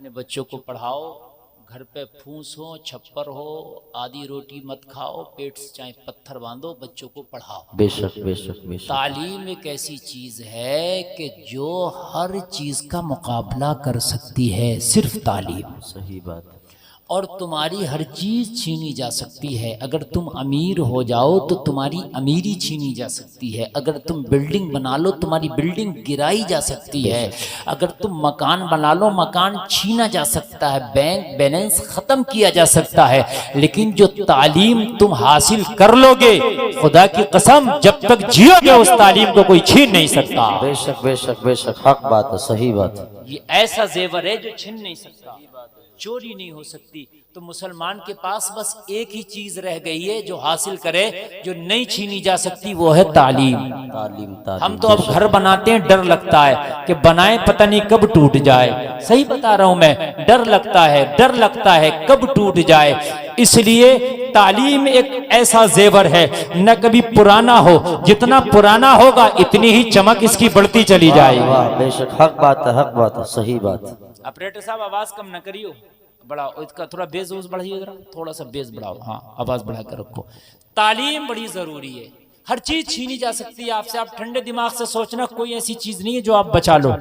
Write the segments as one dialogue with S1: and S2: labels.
S1: अपने बच्चों को पढ़ाओ, घर पे फूस हो, छप्पर हो, आधी रोटी मत खाओ, पेट से चाहे पत्थर बांधो, बच्चों को पढ़ाओ।
S2: बेशक बेशक बेशक।
S1: तालीम एक ऐसी चीज है कि जो हर चीज का मुकाबला कर सकती है, सिर्फ तालीम।
S2: सही बात।
S1: और तुम्हारी हर चीज छीनी जा सकती है। अगर तुम अमीर हो जाओ तो तुम्हारी अमीरी छीनी जा सकती है। अगर तुम बिल्डिंग बना लो तुम्हारी बिल्डिंग गिराई जा सकती है। अगर तुम मकान बना लो मकान छीना जा सकता है, बैंक बैलेंस खत्म किया जा सकता है। लेकिन जो तालीम तुम हासिल कर लोगे, खुदा की कसम जब तक जियोगे उस तालीम को कोई छीन नहीं सकता।
S2: बेशक बेशक बेशक, हक बात है, सही बात है।
S1: ये ऐसा जेवर है जो छीन नहीं सकता, चोरी नहीं हो सकती। तो मुसलमान के पास बस एक ही चीज रह गई है जो हासिल करे, जो नहीं छीनी जा सकती, वो है तालीम।
S2: तालीम तालीम।
S1: हम तो अब घर बनाते हैं, डर लगता है कि बनाए पता नहीं कब टूट जाए। सही बता रहा हूं मैं, डर लगता है कब टूट जाए। इसलिए तालीम एक ऐसा जेवर है, न कभी पुराना हो, जितना पुराना होगा इतनी ही चमक इसकी बढ़ती चली जाएगी।
S2: वाह बेशक, हक बात है, हक बात है, सही बात।
S1: ऑपरेटर साहब आवाज कम न करियो, बढ़ाओ इसका थोड़ा बेस बढ़ाइए, जरा थोड़ा सा बेस बढ़ाओ। हाँ, आवाज बढ़ा कर रखो। तालीम बड़ी जरूरी है। हर चीज छीनी जा सकती है आपसे। आप ठंडे दिमाग से सोचना, कोई ऐसी चीज नहीं है जो आप बचा लो।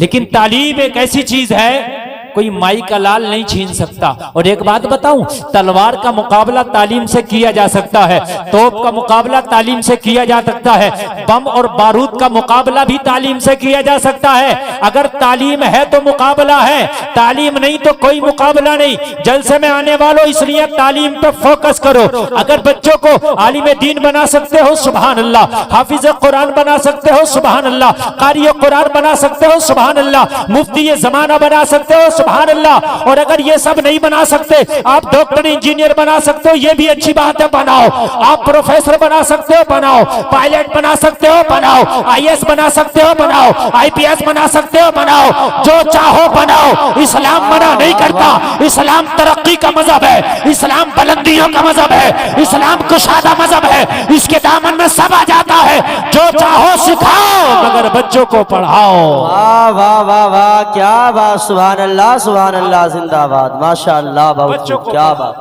S1: लेकिन तालीम एक ऐसी चीज है कोई माई का लाल नहीं छीन सकता। और एक बात बताऊं, तलवार का मुकाबला तालीम से किया जा सकता है, तोप का मुकाबला तालीम से किया जा सकता है, बम और बारूद का मुकाबला भी तालीम से किया जा सकता है। अगर तालीम है तो मुकाबला है, तालीम नहीं तो कोई मुकाबला नहीं। जलसे में आने वालों, इसलिए तालीम पे फोकस करो। अगर बच्चों को आलिम दीन बना सकते हो, सुभान अल्लाह। हाफिज कुरान बना सकते हो, सुभान अल्लाह। कारी कुरान बना सकते हो, सुभान अल्लाह। मुफ्ती जमाना बना सकते हो, सुभान अल्लाह। और अगर ये सब नहीं बना सकते, आप डॉक्टर इंजीनियर बना सकते हो, ये भी अच्छी बात है, बनाओ। आप प्रोफेसर बना सकते हो, बनाओ। पायलट बना सकते हो, बनाओ। आईएएस बना सकते हो, बनाओ। आईपीएस बना सकते हो, बनाओ। जो चाहो बनाओ, इस्लाम मना नहीं करता। इस्लाम तरक्की का मजहब है, इस्लाम बुलंदियों का मजहब है, इस्लाम कुशादा मजहब है। इसके दामन में सब आ जाता है। जो चाहो सिखाओ, मगर बच्चों को पढ़ाओ।
S2: वाह वाह वाह वाह, क्या बात, सुभान अल्लाह सुभान अल्लाह, जिंदाबाद, माशाअल्लाह, बहुत क्या बात।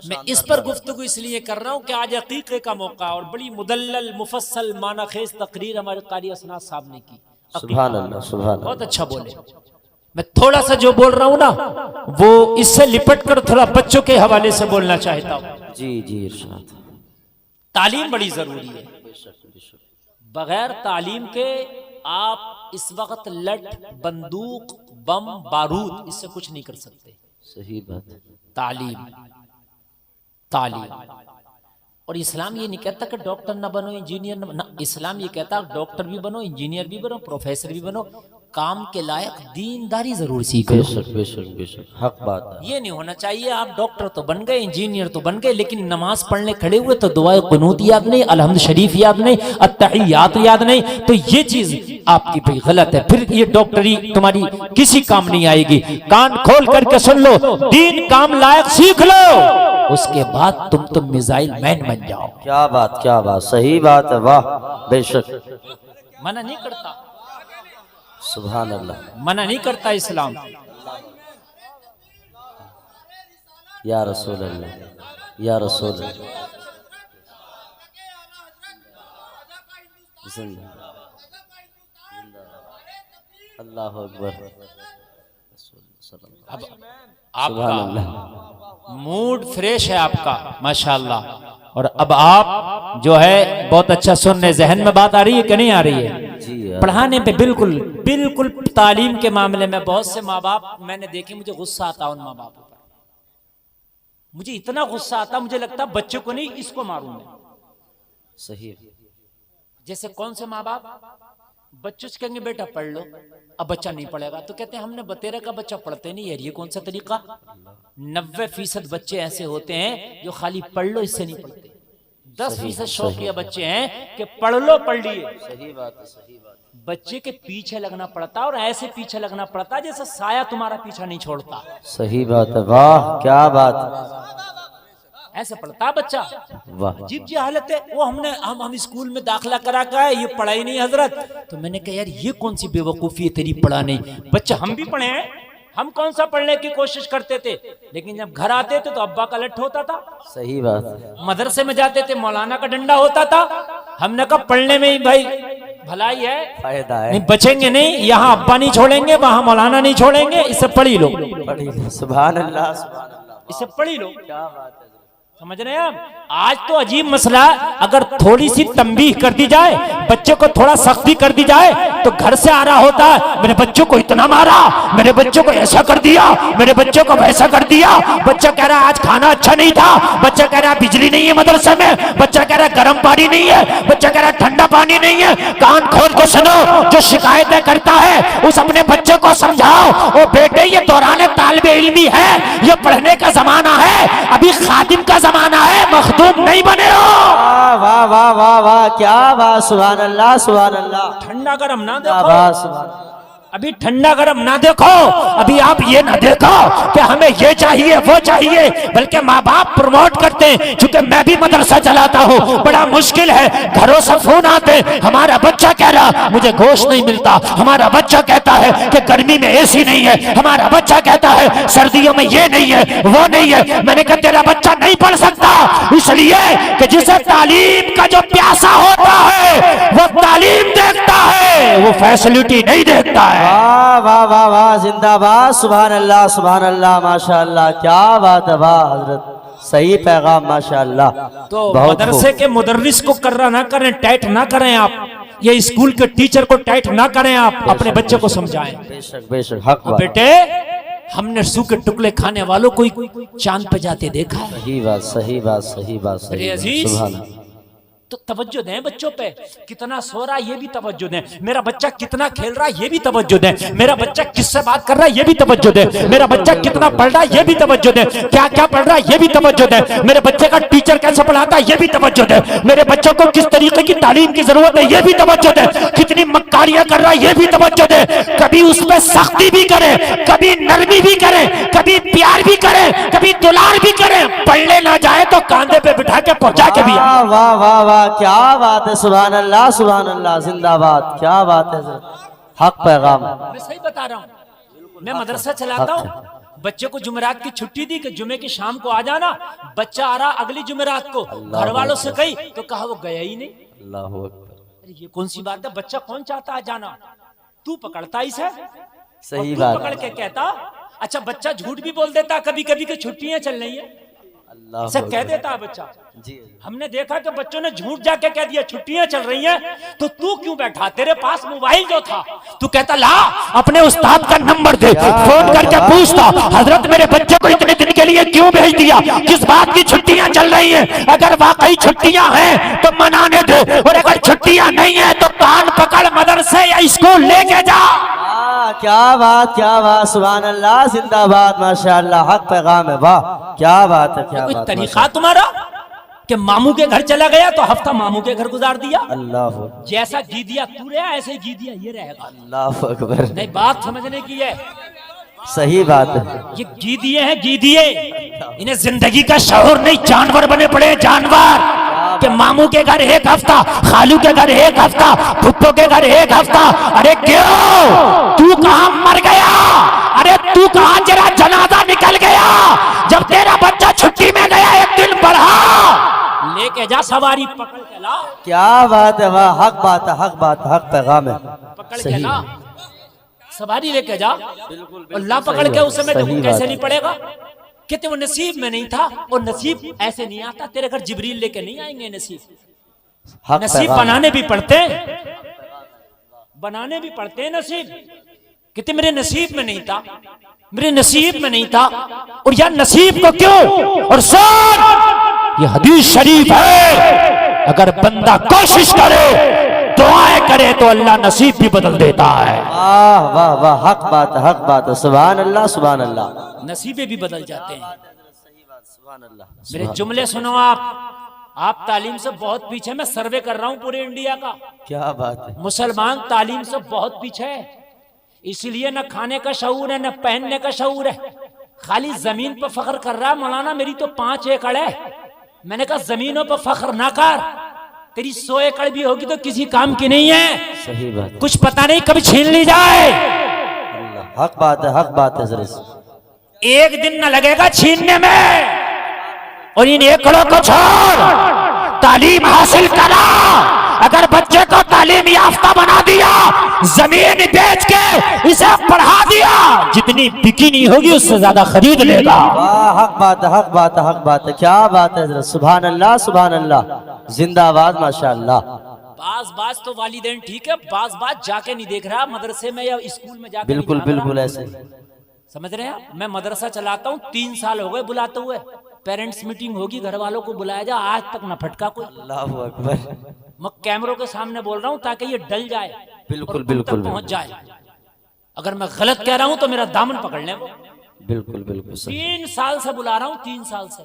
S1: मैं इस पर गुफ्तगू इसलिए कर रहा हूँ कि आज अकीक़े का मौका और बड़ी मुदल्लल मुफस्सल मानाखेज तकरीर हमारे कारी असनाद साहब ने की।
S2: सुभान अल्लाह सुभान अल्लाह,
S1: बहुत अच्छा बोले। मैं थोड़ा सा जो बोल रहा हूँ ना, वो इससे लिपट कर थोड़ा बच्चों के हवाले से बोलना चाहता हूँ।
S2: जी जी इरशाद।
S1: तालीम बड़ी जरूरी है। बगैर तालीम के आप इस वक्त लठ बंदूक बम बारूद इससे कुछ नहीं कर सकते।
S2: सही बात है।
S1: तालीम तालीम। और इस्लाम ये नहीं कहता कि डॉक्टर ना बनो, इंजीनियर ना। इस्लाम ये कहता डॉक्टर भी बनो, इंजीनियर भी बनो, प्रोफेसर भी बनो, काम के लायक दीनदारी जरूर सीखो।
S2: बेशक बेशक बेशक, हक बात है।
S1: ये नहीं होना चाहिए आप डॉक्टर तो बन गए, इंजीनियर तो बन गए, लेकिन नमाज पढ़ने खड़े हुए तो दुआ कुनूत याद नहीं, अलहम्द शरीफ याद नहीं, अत्तहियात याद नहीं। तो ये चीज आपकी भाई गलत है। फिर ये डॉक्टरी तुम्हारी किसी काम नहीं आएगी। कान खोल करके सुन लो, दीन काम लायक सीख लो, उसके बाद तुम तो मिसाइल मैन बन जाओ।
S2: क्या बात, सही बात है, वाह बेशक।
S1: मना नहीं करता,
S2: सुभान अल्लाह,
S1: मना नहीं करता इस्लाम।
S2: या रसूल अल्लाह, या रसूल अल्लाह। अल्लाह अकबर।
S1: अब आपका मूड फ्रेश है आपका, माशाल्लाह। और अब आप जो है बहुत अच्छा सुनने, जहन में बात आ रही है कि नहीं आ रही है? पढ़ाने पे बिल्कुल बिल्कुल। तालीम के मामले में बहुत से माँ बाप मैंने देखे, मुझे गुस्सा आता उन माँ बापों पर। मुझे इतना गुस्सा आता, मुझे लगता बच्चों को नहीं इसको मारूं मैं।
S2: सही।
S1: जैसे कौन से माँ बाप बच्चों से कहेंगे बेटा पढ़ लो, अब बच्चा नहीं पढ़ेगा तो कहते हैं हमने बतेरा का बच्चा पढ़ते नहीं यार, ये कौन सा तरीका। 90% बच्चे ऐसे होते हैं जो खाली पढ़ लो इससे नहीं पढ़ते। 10% शौकिया बच्चे हैं कि पढ़ लो पढ़ लिए।
S2: सही बात है, सही बात।
S1: बच्चे के पीछे लगना पड़ता, और ऐसे पीछे लगना पड़ता जैसे साया तुम्हारा पीछा नहीं छोड़ता।
S2: सही बात है, वाह क्या बात।
S1: ऐसे पढ़ता है बच्चा।
S2: वाह
S1: अजीब जी हालत है। वो हम स्कूल में दाखिला करा का है, ये पढ़ा ही नहीं हजरत। तो मैंने कहा यार ये कौन सी बेवकूफी है तेरी, पढ़ा नहीं। बच्चा हम भी पढ़े हैं, हम कौन सा पढ़ने की कोशिश करते थे, लेकिन जब घर आते थे तो अब्बा का लठ होता था।
S2: सही बात है।
S1: मदरसे में जाते थे मौलाना का डंडा होता था। हमने कहा पढ़ने में ही भाई भलाई है,
S2: फायदा है।
S1: नहीं बचेंगे नहीं, यहाँ अब्बा नहीं छोड़ेंगे, वहां मौलाना नहीं छोड़ेंगे, इसे पढ़ी लो,
S2: पढ़ी लो। सुभान अल्लाह सुभान अल्लाह।
S1: इसे पढ़ी लो।
S2: क्या बात है।
S1: समझ रहे हैं आप? आज तो अजीब मसला, अगर थोड़ी सी तंबीह कर दी जाए, बच्चे को थोड़ा सख्ती कर दी जाए, तो घर से आ रहा होता है मेरे बच्चों को इतना मारा, मेरे बच्चों को ऐसा कर दिया, मेरे बच्चों को वैसा कर दिया। बच्चा कह रहा है आज खाना अच्छा नहीं था, बच्चा कह रहा है बिजली नहीं है मदरसे में, बच्चा कह रहा है गर्म पानी नहीं है, बच्चा कह रहा है ठंडा पानी नहीं है। कान खोल के सुनो, जो शिकायतें करता है उस अपने बच्चे को समझाओ, ओ बेटे ये दौरान तालिबे इल्मी है, ये पढ़ने का जमाना है, अभी खादिम का जमाना है, मखदूम नहीं बने हो।
S2: वाह वाह वाह वाह, क्या बात। सुभान अल्लाह सुभान अल्लाह।
S1: ठंडा गरम ना
S2: क्या
S1: देखो,
S2: बात। सुभान
S1: अभी ठंडा गरम ना देखो, अभी आप ये ना देखो कि हमें ये चाहिए वो चाहिए, बल्कि माँ बाप प्रमोट करते हैं। क्योंकि मैं भी मदरसा चलाता हूँ, बड़ा मुश्किल है, घरों से फोन आते, हमारा बच्चा कह रहा मुझे गोश्त नहीं मिलता, हमारा बच्चा कहता है कि गर्मी में एसी नहीं है, हमारा बच्चा कहता है सर्दियों में ये नहीं है वो नहीं है। मैंने कहा तेरा बच्चा नहीं पढ़ सकता, इसलिए कि जिसे तालीम का जो प्यासा होता है वो तालीम देखता है, वो फैसिलिटी नहीं देखता है।
S2: वाह वाह वाह वाह, जिंदाबाद। सुभान अल्लाह सुभान अल्लाह, माशाअल्लाह। क्या बात है वाह हजरत, सही पैगाम माशाअल्लाह।
S1: तो
S2: बहुत
S1: मदरसे के मुदर्रिस को कर्रा ना करें, टाइट ना करें आप, ये स्कूल के टीचर को टाइट ना करें आप, अपने बच्चे को समझाएं।
S2: बेशक बेशक, हक बात।
S1: बेटे हमने सूखे टुकड़े खाने वालों को चांद पे जाते देखा है।
S2: सही बात सही बात सही बात सही
S1: अरे
S2: बात।
S1: अजीज,
S2: सुभान अल्लाह।
S1: तो तवज्जो दें बच्चों पे, कितना सो रहा है ये भी तवज्जो दें, मेरा बच्चा कितना खेल रहा है ये भी तवज्जो दें, मेरा बच्चा किससे बात कर रहा है ये भी तवज्जो दें, मेरा बच्चा कितना पढ़ रहा है ये भी तवज्जो दें, क्या क्या पढ़ रहा है ये भी तवज्जो दें, मेरे बच्चे का टीचर कैसे पढ़ाता है ये भी तवज्जो दें, मेरे बच्चों को किस तरीके की तालीम की जरूरत है ये भी तवज्जो दें, कितनी मक्कारियां कर रहा है ये भी तवज्जो दें। कभी उस पर सख्ती भी करें, कभी नरमी भी करें, कभी प्यार भी करें, कभी दुलार भी करें, पढ़ने ना जाए तो कांधे पे बिठा के पहुंचा के भी।
S2: वाह वाह वाह वाह, क्या बात है। सुभान अल्लाह सुभान अल्लाह, जिंदाबाद। क्या बात है, हक पैगाम।
S1: मैं सही बता रहा हूँ, मैं मदरसा चलाता हूँ, बच्चे को जुमेरात की छुट्टी दी कि जुमे की शाम को आ जाना, बच्चा आ रहा अगली जुमेरात को, घर वालों से कही तो कहा वो गया ही नहीं।
S2: अल्लाह अकबर।
S1: अरे ये कौन सी बात है, बच्चा कौन चाहता है जाना, तू पकड़ता इसे,
S2: सही
S1: तू
S2: बात।
S1: पकड़ के कहता। अच्छा बच्चा झूठ भी बोल देता कभी कभी कि छुट्टियां चल रही है,
S2: अल्लाह
S1: ऐसा कह
S2: अकबर।
S1: देता है बच्चा।
S2: जी
S1: हमने देखा कि बच्चों ने झूठ जाके कह दिया छुट्टियां चल रही हैं, तो तू क्यों बैठा, तेरे पास मोबाइल जो था तू कहता ला अपने उस्ताद का नंबर दे, फोन करके पूछता हजरत मेरे बच्चे को इतने दिन के लिए क्यों भेज दिया, किस बात की छुट्टियां चल रही हैं, अगर वाकई छुट्टियां हैं तो मनाने दे, और अगर छुट्टियां नहीं है तो कान पकड़ मदरसे या स्कूल लेके जा।
S2: क्या बात क्या बात। सुभान अल्लाह, जिंदाबाद माशाअल्लाह, हक पैगाम है। वाह क्या बात है, क्या
S1: कोई
S2: बात।
S1: तरीका तुम्हारा कि मामू के घर चला गया तो हफ्ता मामू के घर गुजार दिया,
S2: अल्लाह
S1: जैसा जी दिया तू रहा ऐसे ही जी दिया ये रहेगा।
S2: अल्लाह अकबर।
S1: नहीं बात समझने की है,
S2: सही बात है।
S1: ये गीदिए हैं गीदिए, इन्हें जिंदगी का शऊर नहीं, जानवर बने पड़े जानवर, कि मामू के घर एक हफ्ता, खालू के घर एक हफ्ता, फुप्पो के घर एक हफ्ता। अरे क्यों, तू कहां मर गया, अरे तू कहां जरा जनाजा निकल गया, जब तेरा बच्चा छुट्टी में गया एक दिन पढ़ा लेके जा सवारी पकड़ के ला,
S2: क्या बात है, वाह हक बात है, हक बात है, हक पैगाम है।
S1: पकड़ के
S2: सही
S1: ला, सवारी लेके जा, अल्लाह पकड़
S2: सही
S1: के
S2: बात,
S1: उस समय
S2: सही
S1: देखो
S2: बात
S1: कैसे
S2: है।
S1: नहीं पड़ेगा, कहते वो नसीब में नहीं था, और नसीब ऐसे नहीं आता, तेरे घर जिब्रील लेके नहीं आएंगे नसीब,
S2: हक
S1: नसीब
S2: पैगाम।
S1: बनाने भी पड़ते हैं, बनाने भी पड़ते हैं नसीब, कहते मेरे नसीब में नहीं था, मेरे नसीब में नहीं था, और यार नसीब को क्यों, और सुन ये हदीस शरीफ है, अगर बंदा कोशिश करे दुआएं करे तो अल्लाह नसीब भी बदल देता है।
S2: वाह वाह वाह, हक बात है, हक बात है। सुभान अल्लाह सुभान अल्लाह,
S1: नसीबे भी बदल जाते हैं।
S2: सुभान अल्लाह।
S1: मेरे जुमले सुनो आप तालीम से बहुत पीछे, मैं सर्वे कर रहा हूं पूरे इंडिया का,
S2: क्या बात है।
S1: मुसलमान तालीम से बहुत पीछे है, इसलिए न खाने का शऊर है न पहनने का शऊर है, खाली जमीन पर फख्र कर रहा है, मौलाना मेरी तो 5 एकड़ है, मैंने कहा जमीनों पर फख्र ना कर, तेरी 100 एकड़ भी होगी तो किसी काम की नहीं है।
S2: सही बात,
S1: कुछ पता नहीं कभी छीन ली जाए।
S2: अल्लाह हक बात है, हक बात है हजरत।
S1: एक दिन न लगेगा छीनने में। और इन एकड़ों को छोड़, तालीम हासिल करा। अगर बच्चे को तालीम याफ्ता बना दिया, जमीन बेच के इसे पढ़ा दिया, जितनी बिकी नहीं होगी उससे ज्यादा खरीद लेगा।
S2: वाह, हक बात है, हक बात है, हक बात है। क्या बात है हजरत, सुभान अल्लाह, सुभान अल्लाह, जिंदाबाद, माशाअल्लाह।
S1: बाज तो वालिदैन ठीक है, बाज जाके नहीं देख रहा मदरसे में या स्कूल में जाके।
S2: बिल्कुल बिल्कुल ऐसे,
S1: समझ रहे हैं? मैं मदरसा चलाता हूँ, 3 साल हो गए बुलाते हुए। पेरेंट्स मीटिंग होगी, घर वालों को बुलाया जा, आज तक न फटका कोई।
S2: अल्लाहू अकबर।
S1: मैं कैमरों के सामने बोल रहा हूँ ताकि ये डल जाए,
S2: बिल्कुल
S1: और
S2: बिल्कुल
S1: पहुंच जाए। अगर मैं गलत कह रहा हूं तो मेरा दामन पकड़ ले वो।
S2: बिल्कुल बिल्कुल सही।
S1: 3 साल से बुला रहा हूं, 3 साल से।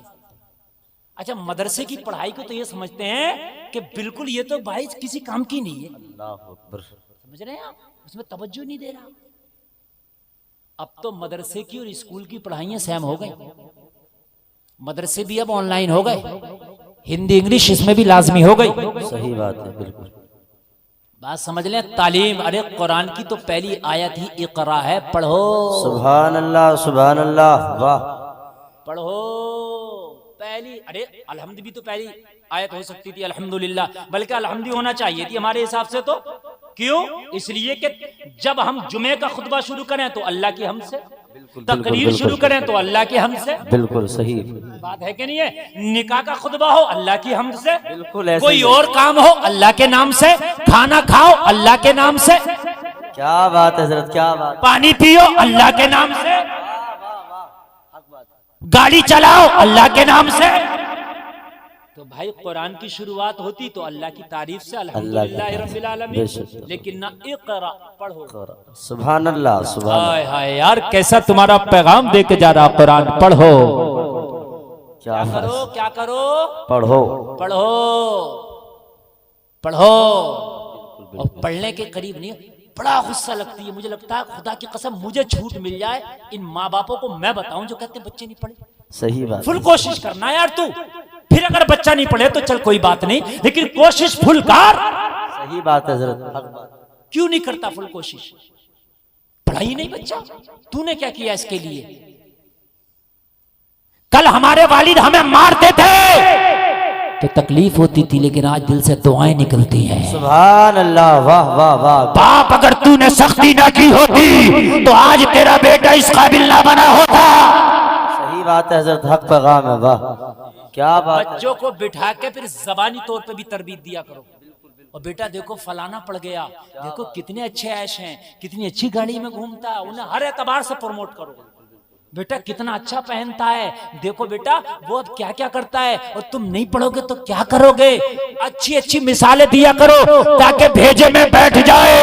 S1: अच्छा, मदरसे की पढ़ाई को तो ये समझते हैं कि बिल्कुल ये तो भाई किसी काम की नहीं है।
S2: अल्लाहू अकबर।
S1: समझ रहे हैं आप? उसमें तवज्जो नहीं दे रहा। अब तो मदरसे की और स्कूल की पढ़ाइयां सेम हो गई। मदरसे भी अब ऑनलाइन हो गए, हिंदी इंग्लिश इसमें भी लाजमी हो गई।
S2: सही बात है, बिल्कुल
S1: बात समझ लें। तालीम, अरे कुरान की तो पहली आयत ही इकरा है, पढ़ो।
S2: सुभान अल्लाह, सुभान अल्लाह, वाह।
S1: पढ़ो पहली। अरे अल्हम्द भी तो पहली आयत हो सकती थी, अल्हम्दुलिल्लाह, बल्कि अल्हम्द होना चाहिए थी हमारे हिसाब से। तो क्यों? इसलिए कि जब हम जुमे का खुतबा शुरू करें तो अल्लाह की हमद से, तकरीर शुरू करें तो अल्लाह की हमद से।
S2: बिल्कुल सही
S1: बात है कि नहीं है? निकाह का खुतबा हो अल्लाह की हमद से,
S2: बिल्कुल ऐसे
S1: कोई
S2: ही।
S1: और काम हो अल्लाह के नाम से, खाना खाओ अल्लाह के नाम से,
S2: क्या बात है हजरत, क्या बात।
S1: पानी पियो अल्लाह के नाम से, गाड़ी चलाओ अल्लाह के नाम से। तो भाई कुरान की शुरुआत होती तो अल्लाह की तारीफ से, अल्हम्दुलिल्लाह रब्बिल आलमीन। लेकिन ना इक़रा, पढ़ो।
S2: सुभान अल्लाह, सुभान।
S1: हाय हाय यार, कैसा तुम्हारा पैगाम दे के जा रहा, कुरान पढ़ो।
S2: क्या
S1: करो, क्या करो?
S2: पढ़ो,
S1: पढ़ो, पढ़ो। और पढ़ने के करीब नहीं, बड़ा गुस्सा लगती है। मुझे लगता है खुदा की कसम मुझे छूट मिल जाए, इन माँ बापों को मैं बताऊं जो कहते हैं बच्चे नहीं पढ़े।
S2: सही बात।
S1: फुल कोशिश करना यार तू, फिर अगर बच्चा नहीं पढ़े तो चल कोई बात नहीं, लेकिन कोशिश फुल कर।
S2: सही बात है हजरत।
S1: क्यों नहीं करता फुल कोशिश? पढ़ाई नहीं बच्चा, तूने क्या किया इसके लिए? कल हमारे वालिद हमें मारते थे तो तकलीफ होती थी, लेकिन आज दिल से दुआएं निकलती हैं।
S2: सुभान अल्लाह, वाह वाह वाह।
S1: बाप अगर तूने सख्ती ना की होती तो आज तेरा बेटा इस काबिल ना बना होता।
S2: सही बात है हजरत, हक पैगाम है, वाह क्या बात।
S1: बच्चों को बिठा के फिर जबानी तौर पे भी तरबीत दिया करो। और बेटा देखो फलाना पड़ गया, देखो कितने अच्छे ऐश हैं, कितनी अच्छी गाड़ी में घूमता है, उन्हें हर एतबार से प्रमोट करो। बेटा कितना अच्छा पहनता है, देखो बेटा वो अब क्या क्या करता है, और तुम नहीं पढ़ोगे तो क्या करोगे। अच्छी अच्छी मिसालें दिया करो ताकि भेजे में बैठ जाए।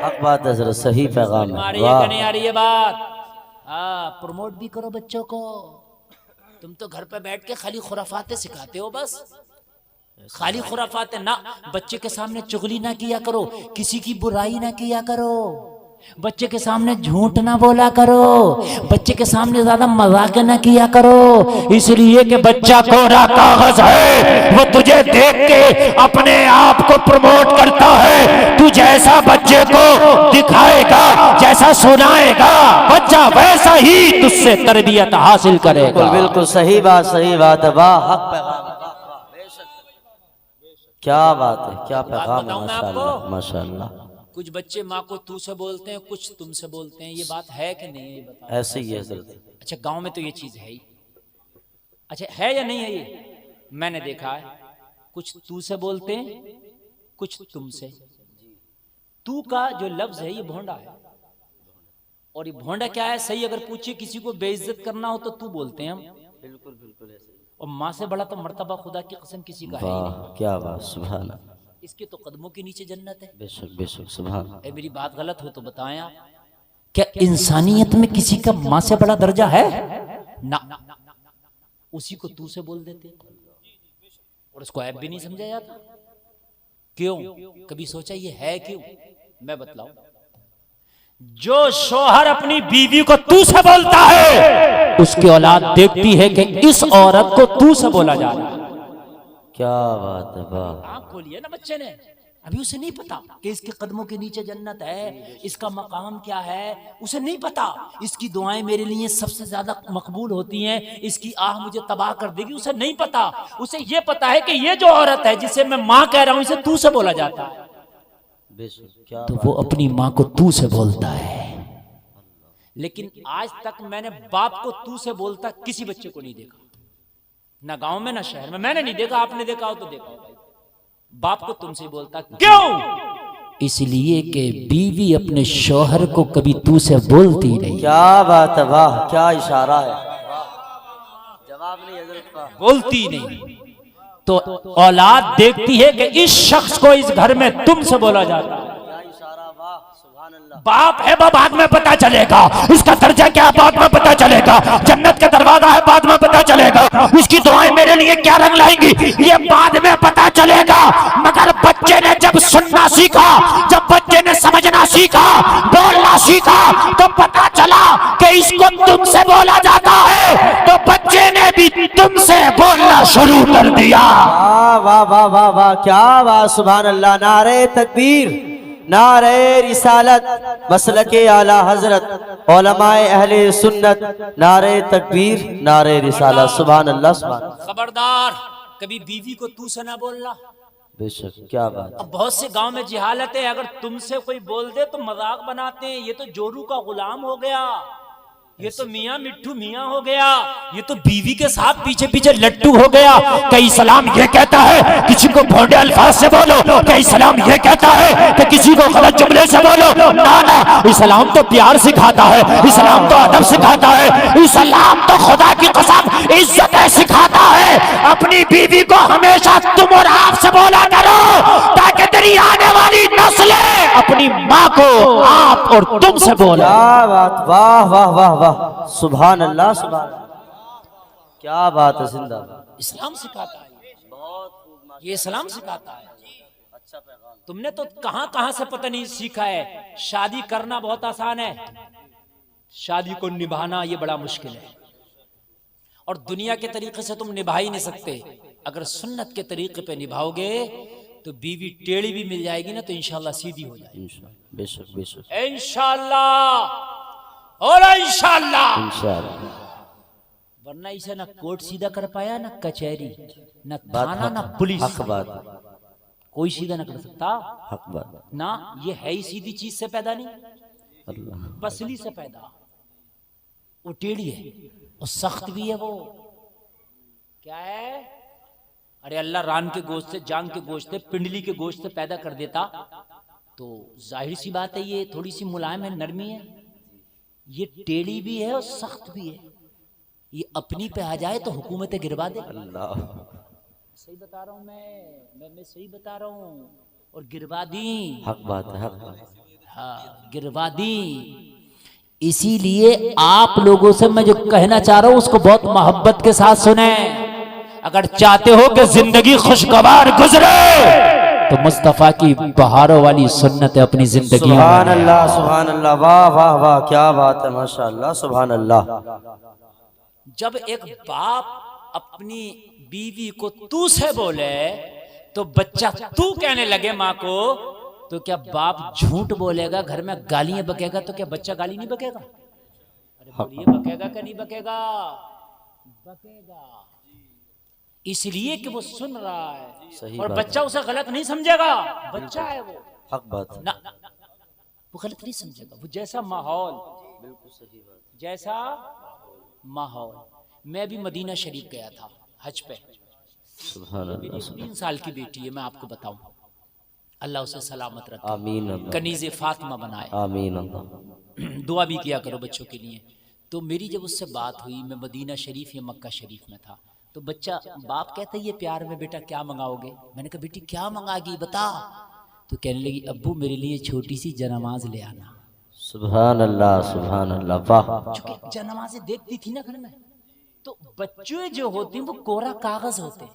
S2: हक बात है हजरत, सही पैगाम है,
S1: वाह। नहीं आ रही है बात? प्रमोट भी करो बच्चों को। तुम तो घर पे बैठ के खाली खुराफाते सिखाते हो, बस खाली खुराफाते ना। बच्चे के सामने चुगली ना किया करो, किसी की बुराई ना किया करो, बच्चे के सामने झूठ ना बोला करो, बच्चे के सामने ज्यादा मजाक ना किया करो। इसलिए कि बच्चा कोरा कागज है, वो तुझे देख के अपने आप को प्रमोट करता है। तू जैसा बच्चे को दिखाएगा, जैसा सुनाएगा, बच्चा वैसा ही तुझसे तरबियत हासिल करेगा।
S2: बिल्कुल बिल्कुल सही बात, सही बात है, वाह हक पैगाम। क्या बात है, क्या पैगाम है, माशाअल्लाह माशाअल्लाह।
S1: कुछ बच्चे माँ को तू से बोलते हैं, कुछ तुम से बोलते हैं। ये बात है कि नहीं है? ये बताओ।
S2: ऐसे ही है हजरत।
S1: अच्छा गांव में तो ये चीज है ही। अच्छा है या नहीं है? ये मैंने देखा है, कुछ तू से बोलते हैं, कुछ तुम से। तू का जो लफ्ज है ये भोंडा है। और ये भोंडा क्या है? सही अगर पूछिए किसी को बेइज्जत करना हो तो तू बोलते हैं हम।
S2: बिल्कुल बिल्कुल ऐसे।
S1: और माँ से बड़ा तो मर्तबा खुदा की कसम किसी का है ही नहीं।
S2: क्या बात, सुभान अल्लाह।
S1: इसके तो कदमों के नीचे जन्नत है।
S2: बेशक बेशक, सुभान।
S1: मेरी बात गलत हो तो बताएं आप। क्या इंसानियत में किसी का माँ से बड़ा दर्जा है? ना। उसी को तू से बोल देते और उसको ऐब भी नहीं समझा जाता। क्यों? कभी सोचा ये है क्यों? मैं बतलाऊं। जो शोहर अपनी बीवी को तू से बोलता है उसकी औलाद देखती है कि इस औरत को तू से बोला जा रहा है।
S2: क्या बात है, वाह।
S1: आँख खोली है ना बच्चे ने, अभी उसे नहीं पता कि इसके कदमों के नीचे जन्नत है, इसका मकाम क्या है, उसे नहीं पता। इसकी दुआएं मेरे लिए सबसे ज्यादा मकबूल होती हैं, इसकी आह मुझे तबाह कर देगी, उसे नहीं पता। उसे ये पता है कि ये जो औरत है जिसे मैं माँ कह रहा हूं, इसे तू से बोला जाता है,
S2: क्या
S1: तो वो अपनी माँ को तू से बोलता है। लेकिन आज तक मैंने बाप को तू से बोलता किसी बच्चे को नहीं देखा, ना गांव में ना शहर में। मैंने नहीं देखा, आपने देखा हो तो देखा हो। बाप को तुमसे ही बोलता, क्यों? इसलिए कि बीवी अपने शौहर को कभी तू से बोलती नहीं।
S2: क्या बात है, वाह, क्या इशारा है, जवाब नहीं हजरत का,
S1: बोलती नहीं। तो औलाद देखती है कि इस शख्स को इस घर में तुमसे बोला जाता है।
S2: क्या इशारा, वाह, सुभान अल्लाह।
S1: बाप है वो बाद में पता चलेगा, इसका दर्जा क्या बाद में पता चलेगा, जन्नत का दरवाजा है बाद में पता चलेगा, इसकी दुआएं मेरे लिए क्या रंग लाएंगी ये बाद में पता चलेगा। मगर बच्चे ने जब सुनना सीखा, जब बच्चे ने समझना सीखा, बोलना सीखा, तो पता चला कि इसको तुमसे बोला जाता है, तो बच्चे ने भी तुमसे बोलना शुरू कर दिया।
S2: वाह वाह वाह वाह, क्या बात, सुभान अल्लाह। नारे तकबीर, नारे रिसालत, मसलके आला हजरत, उलमाए अहले सुन्नत, नारे तकबीर, नारे रिसालत, सुभान अल्लाह, सुभान अल्लाह।
S1: खबरदार कभी बीवी को तू से ना बोलना।
S2: बेशक, क्या बात।
S1: अब बहुत से गांव में जिहालत है, अगर तुमसे कोई बोल दे तो मजाक बनाते हैं, ये तो जोरू का गुलाम हो गया, ये तो मियाँ मिट्ठू मियाँ हो गया, ये तो बीवी के साथ पीछे पीछे लट्टू हो गया। कई सलाम ये कहता है किसी को भोंडे अल्फाज से बोलो, कई सलाम ये कहता है कि किसी को गलत जुमले से बोलो। ना ना, इस्लाम तो प्यार सिखाता है, इस्लाम तो अदब सिखाता है, इस्लाम तो खुदा की कसम इज्जत सिखाता है। अपनी बीवी को हमेशा तुम और आप से बोला करो, ताकि तेरी आने वाली नस्लें अपनी माँ को आप और तुम से बोला।
S2: क्या बात, वाह वाह वाह वाह, सुभान अल्लाह, सुभान, क्या बात है, जिंदाबाद।
S1: इस्लाम सिखाता है, ये इस्लाम सिखाता है।
S2: अच्छा पैगाम।
S1: तुमने तो कहां कहां से पता नहीं सीखा है। शादी करना बहुत आसान है, शादी को निभाना ये बड़ा मुश्किल है। और दुनिया के तरीके से तुम निभा ही नहीं सकते। अगर सुन्नत के तरीके पे निभाओगे तो बीवी टेढ़ी भी मिल जाएगी ना, तो इंशाल्लाह सीधी हो जाएगी।
S2: बेशक बेशक,
S1: इंशाल्लाह और इंशाल्लाह।
S2: इंशाअल्लाह।
S1: वरना इसे ना कोर्ट सीधा कर पाया, ना कचहरी, ना थाना, ना पुलिस।
S2: हक बात,
S1: कोई सीधा ना कर सकता
S2: हक बात।
S1: ना, ये है ही सीधी चीज से पैदा नहीं,
S2: अल्लाह,
S1: पसली से पैदा। वो टेढ़ी है और सख्त भी है। वो क्या है? अरे अल्लाह रान के गोश्त से, जान के गोश्त से, पिंडली के गोश्त से पैदा कर देता तो जाहिर सी बात है ये थोड़ी सी मुलायम है, नरमी है। ये टेढ़ी भी है और सख्त भी है। ये अपनी पे आ जाए तो हुकूमतें गिरवा दे।
S2: अल्लाह,
S1: सही बता रहा हूँ मैं सही बता रहा हूँ। और गिरवा दी,
S2: हक बात है, हक बात।
S1: हाँ गिरवा दी। इसीलिए आप लोगों से मैं जो कहना चाह रहा हूं उसको बहुत मोहब्बत के साथ सुने। अगर चाहते हो कि जिंदगी खुशगवार गुजरे तो मुस्तफा की बहारों वाली सुन्नत अपनी जिंदगी।
S2: सुभान अल्लाह, सुभान अल्लाह, वाह वाह वाह, क्या बात है, माशाअल्लाह, सुभान अल्लाह।
S1: जब एक बाप अपनी बीवी को तू से बोले तो बच्चा तू कहने लगे माँ को, तो क्या बाप झूठ बोलेगा, घर में गालियां बकेगा, तो क्या बच्चा गाली नहीं बकेगा? अरे बोलिए, बकेगा क्या नहीं बकेगा? बकेगा। इसलिए कि वो सुन रहा है
S2: सही
S1: और
S2: बात
S1: बच्चा उसे गलत नहीं समझेगा। बच्चा है वो,
S2: हक बात है,
S1: ना वो गलत नहीं समझेगा। वो जैसा माहौल,
S2: बिल्कुल सही बात।
S1: जैसा माहौल। मैं भी मदीना शरीफ गया था हज पे।
S2: सुभान अल्लाह,
S1: 3 साल की बेटी है, मैं आपको बताऊं, अल्लाह उसे सलामत रखे,
S2: आमीन अल्लाह,
S1: कनीज़े फातिमा बनाए।
S2: आमीन अल्लाह।
S1: दुआ भी किया करो बच्चों के लिए। तो मेरी जब उससे बात हुई, मैं मदीना शरीफ या मक्का शरीफ में था, तो बच्चा, बाप कहता है ये प्यार में, बेटा क्या मंगाओगे? मैंने कहा बेटी क्या मंगागी बता। तो कहने लगी अब्बू मेरे लिए छोटी सी जनामाज ले आना।
S2: सुभान अल्लाह, सुभान अल्लाह, वाह।
S1: चूंकि जनामाज़ें देखती थी ना घर में, तो बच्चे जो होते हैं वो कोरा कागज होते हैं।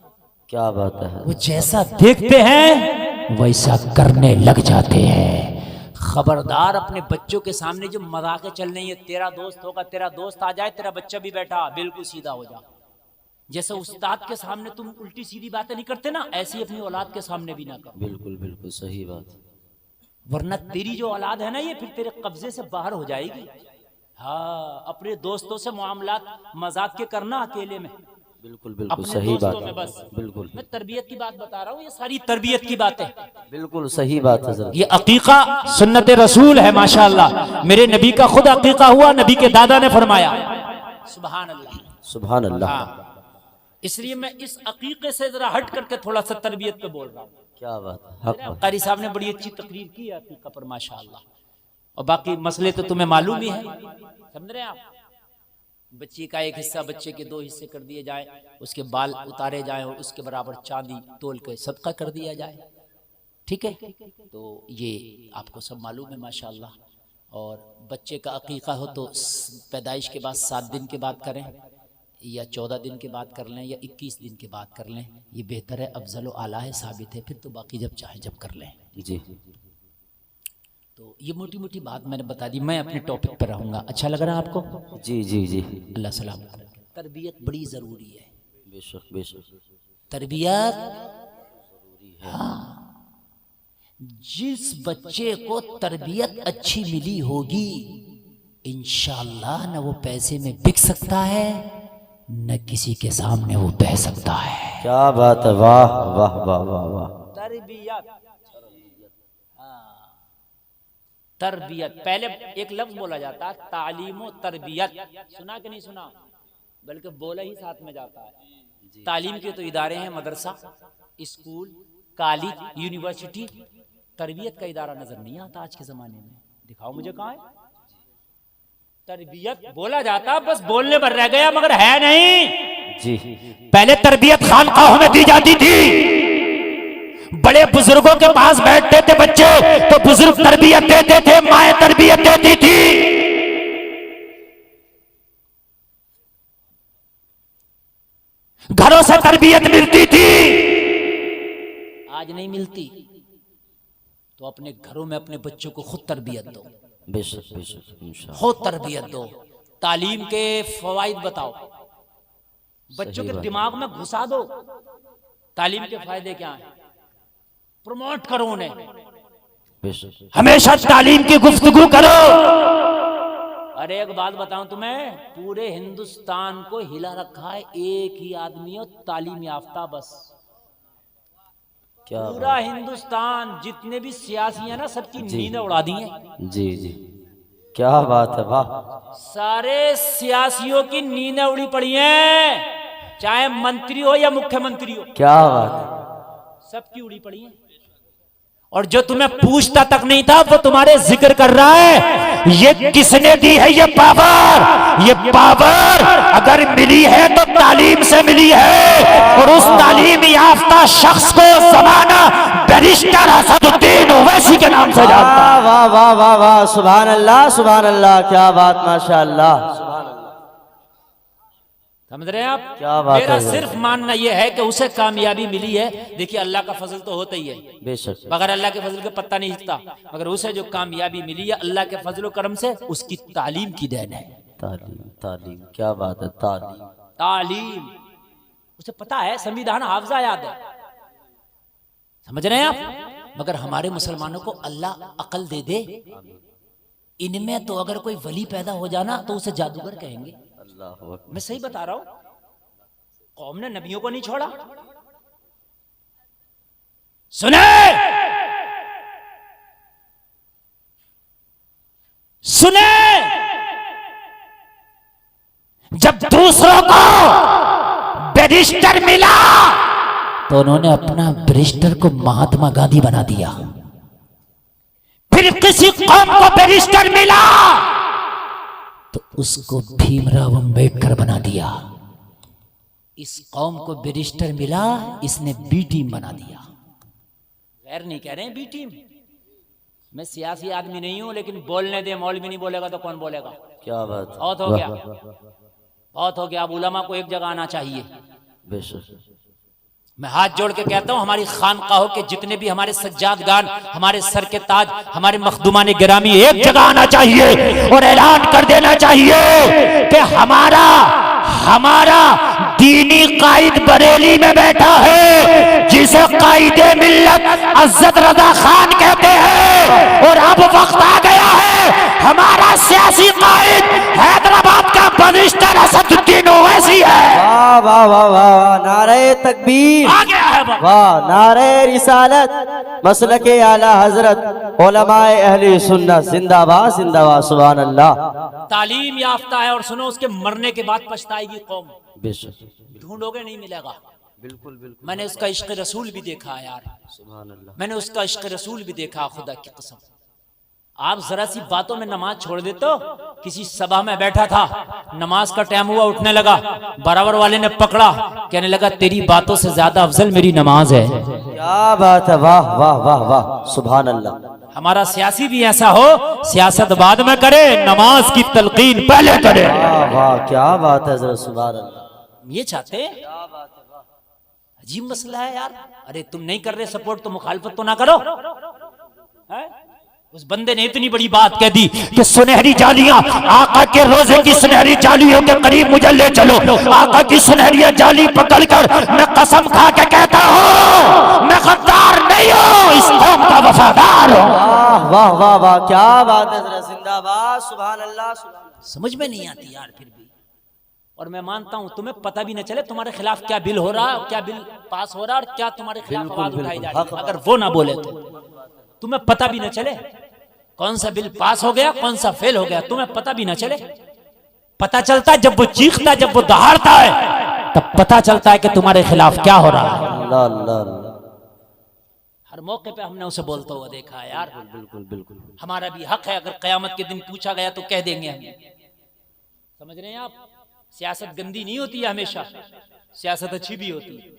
S2: क्या बात है,
S1: वो जैसा देखते हैं वैसा करने लग जाते हैं। खबरदार अपने बच्चों के सामने जो मजाकें चल रही है, तेरा दोस्त होगा, तेरा दोस्त आ जाए, तेरा बच्चा भी बैठा, बिल्कुल सीधा हो जा। जैसे उस्ताद के सामने तुम उल्टी सीधी बातें नहीं करते ना, ऐसी ही अपनी औलाद के सामने भी ना करो।
S2: बिल्कुल बिल्कुल सही बात।
S1: वरना तेरी जो औलाद है ना, ये फिर तेरे कब्जे से बाहर हो जाएगी। हाँ, अपने दोस्तों से मामलात मजाक के करना अकेले में,
S2: बिल्कुल बिल्कुल
S1: अपने
S2: सही
S1: दोस्तों
S2: बात।
S1: में बस।
S2: बिल्कुल
S1: मैं तरबियत की बात बता रहा हूँ, ये सारी तरबियत की बातें।
S2: बिल्कुल सही बात हज़रत।
S1: ये अकीका सुन्नत रसूल है माशाअल्लाह। मेरे नबी का खुद अकीका हुआ, नबी के दादा ने फरमाया। सुभान अल्लाह,
S2: सुभान अल्लाह।
S1: हाँ, इसलिए मैं इस अकीके से जरा हट करके थोड़ा सा तरबियत पे बोल रहा हूँ।
S2: क्या बात है, हक बात।
S1: कारी साहब ने बड़ी अच्छी तकरीर की है अकीका पर माशाअल्लाह। और बाकी मसले तो तुम्हें मालूम ही है, समझ रहे हैं आप। बच्चे का एक हिस्सा, बच्चे के 2 हिस्से कर दिए जाए, उसके बाल उतारे जाएं और उसके बराबर चांदी तोल के सदका कर दिया जाए, ठीक है। तो ये आपको सब मालूम है माशाअल्लाह। और बच्चे का अकीका हो तो पैदाइश के बाद 7 दिन के बाद करें, या 14 दिन के बाद कर लें, या 21 दिन के बाद कर लें, ये बेहतर है, अफजल व आला है, साबित है। फिर तो बाकी जब चाहे जब कर लें
S2: जी।
S1: तो ये मोटी मोटी बात मैंने बता दी। मैं अपने टॉपिक पर रहूँगा। अच्छा लग रहा है आपको?
S2: जी जी जी।
S1: अल्लाह सलाम। तरबियत बड़ी ज़रूरी है,
S2: बेशक बेशक।
S1: तरबियत। हाँ, जिस बच्चे को तरबियत अच्छी मिली होगी, इंशाअल्लाह न वो पैसे में बिक सकता है, न किसी के सामने वो बह सकता है।
S2: क्या बात है, वाह वाह वाह वाह वाह।
S1: तरबियत, तरबियत। पहले एक लफ्ज बोला जाता है तालीम और तरबियत, सुना कि नहीं सुना? बल्कि बोला ही साथ में जाता है। तालीम के तो इदारे हैं, मदरसा, स्कूल, कॉलेज, यूनिवर्सिटी। तरबियत का इदारा नजर नहीं आता आज के जमाने में। दिखाओ मुझे कहाँ है। तरबियत बोला जाता, बस बोलने पर रह गया, मगर है नहीं
S2: जी।
S1: पहले तरबियत खानकाहों में दी जाती थी। बड़े बुजुर्गों के पास बैठते थे बच्चे, तो बुजुर्ग तरबियत देते थे, माएं तरबियत देती थी। घरों से तरबियत मिलती थी, आज नहीं मिलती। तो अपने घरों में अपने बच्चों को खुद तरबियत दो,
S2: बेशक बेशक इंशाअल्लाह।
S1: खुद तरबियत दो। तालीम के फवाइद बताओ, बच्चों के दिमाग में घुसा दो तालीम के फायदे क्या हैं, प्रमोट करो उन्हें।
S2: बेशक।
S1: हमेशा तालीम की गुफ्तगू करो। अरे एक बात बताऊं तुम्हें, पूरे हिंदुस्तान को हिला रखा है एक ही आदमी है, तालीम याफ्ता, बस।
S2: क्या
S1: पूरा हिंदुस्तान, जितने भी सियासी हैं ना, सबकी नींदें उड़ा दी हैं।
S2: जी जी। क्या बात है, वाह।
S1: सारे सियासियों की नींदें उड़ी पड़ी हैं, चाहे मंत्री हो या मुख्यमंत्री हो,
S2: क्या बात है।
S1: सबकी उड़ी पड़ी हैं। और जो तुम्हें पूछता तक नहीं था, वो तुम्हारे जिक्र कर रहा है। ये किसने दी है ये पावर? ये पावर अगर मिली है तो तालीम से मिली है। और उस तालीम याफ्ता शख्स को जमाना बैरिस्टर असदुद्दीन ओवैसी के नाम से जानता है।
S2: वाह वाह वाह वाह, सुभान अल्लाह सुभान अल्लाह, क्या बात, माशाअल्लाह।
S1: समझ रहे हैं आप?
S2: क्या बात
S1: मेरा
S2: है।
S1: सिर्फ मानना यह है कि उसे कामयाबी मिली है। देखिए, अल्लाह का फजल तो होता ही है,
S2: बेशक।
S1: मगर अल्लाह के फजल के पत्ता नहीं हिलता। मगर उसे जो कामयाबी मिली है अल्लाह के फजल करम से, उसकी तालीम की देन है।
S2: तालीम तालीम, क्या बात है, तालीम
S1: तालीम। उसे पता है, संविधान हाफजा याद है, समझ रहे हैं आप? मगर हमारे मुसलमानों को अल्लाह अकल दे दे। इनमें तो अगर कोई वली पैदा हो जाना तो उसे जादूगर कहेंगे। मैं सही बता रहा हूं, कौम ने नबियों को नहीं छोड़ा। सुने सुने, जब दूसरों को बैरिस्टर मिला तो उन्होंने अपना बैरिस्टर को महात्मा गांधी बना दिया। फिर किसी कौम को बैरिस्टर मिला तो उसको भीमराव अंबेडकर बना दिया। इस कौम को बैरिस्टर मिला, इसने बी टीम बना दिया। गैर नहीं कह रहे हैं बी टीम। मैं सियासी आदमी नहीं हूं, लेकिन बोलने दे, मौलवी नहीं बोलेगा तो कौन बोलेगा?
S2: क्या बात,
S1: बहुत हो गया, बहुत हो गया। अब उलमा को एक जगह आना चाहिए।
S2: बेशक।
S1: मैं हाथ जोड़ के कहता हूं हमारी खानकाहों के जितने भी हमारे सज्जादगान, हमारे सर के ताज, हमारे मखदूमान गिरामी एक जगह आना चाहिए और ऐलान कर देना चाहिए कि हमारा दीनी कायद बरेली में बैठा है जिसे कायदे मिल्लत अज़्ज़त रज़ा खान कहते हैं। और अब वक्त आ गया है हमारा सियासी कायद हैदराबाद का बरिस्टर असदुद्दीन ओवैसी है।
S2: वाह वाह वाह वाह, नारे तकबीर,
S1: आ गया है वक्त।
S2: वाह, नारे रिसालत, मसलके आला हजरत, उलमाए अहले सुन्नत, जिंदाबाद जिंदाबाद, सुभान अल्लाह।
S1: तालीम याफ्ता है और सुनो उसके मरने के बाद पछताएगी कौम।
S2: बेशक,
S1: ढूंढोगे नहीं मिलेगा।
S2: बिल्कुल बिल्कुल,
S1: मैंने उसका इश्क रसूल भी देखा यार,
S2: सुभान अल्लाह।
S1: मैंने उसका इश्क रसूल भी देखा, खुदा की कसम। आप जरा सी बातों में नमाज छोड़ देते हो। किसी सभा में बैठा था, नमाज का टाइम हुआ, उठने लगा, बराबर वाले ने पकड़ा, कहने लगा तेरी बातों से ज्यादा अफजल मेरी नमाज है।
S2: क्या बात है, वाह वाह वाह वाह, सुभान अल्लाह।
S1: हमारा सियासी भी ऐसा हो, सियासत बाद में करे, नमाज की तलकीन पहले करे।
S2: वाह वाह, क्या बात है हजरत, सुभान अल्लाह।
S1: ये चाहते हैं। अजीब मसला है यार। अरे तुम नहीं कर रहे सपोर्ट तो मुखालफत तो ना करो। है? उस बंदे ने इतनी बड़ी बात कह दी कि सुनहरी जालियां, आका के रोजे की सुनहरी जालियों के करीब मुझे ले चलो। आका की सुनहरी जाली पकड़कर मैं कसम खा के कहता हूँ मैं गद्दार नहीं हूँ, इस कौम का वफादार हूँ।
S2: वाह वाह वाह वाह, क्या बात है हजरत, जिंदाबाद, सुभान अल्लाह, सुभान अल्लाह।
S1: समझ में नहीं आती यार फिर भी। और मैं मानता हूं तुम्हें पता भी न चले तुम्हारे खिलाफ क्या बिल हो रहा है, क्या बिल पास हो रहा है और क्या तुम्हारे खिलाफ आवाज उठाई जा रही है। अगर वो ना बोले तो तुम्हें पता भी न चले कौन सा बिल पास हो गया, कौन सा फेल हो गया, तुम्हें पता भी न चले। पता चलता है जब वो चीखता, जब वो दहाड़ता है, तब पता चलता है कि तुम्हारे खिलाफ क्या हो रहा है।
S2: अल्लाह अल्लाह अल्लाह।
S1: हर मौके पे हमने उसे बोलता हुआ देखा है यार।
S2: बिल्कुल बिल्कुल,
S1: हमारा भी हक है, अगर कयामत के दिन पूछा गया तो कह देंगे हम। समझ रहे हैं आप? सियासत गंदी नहीं होती है हमेशा, सियासत अच्छी भी होती है।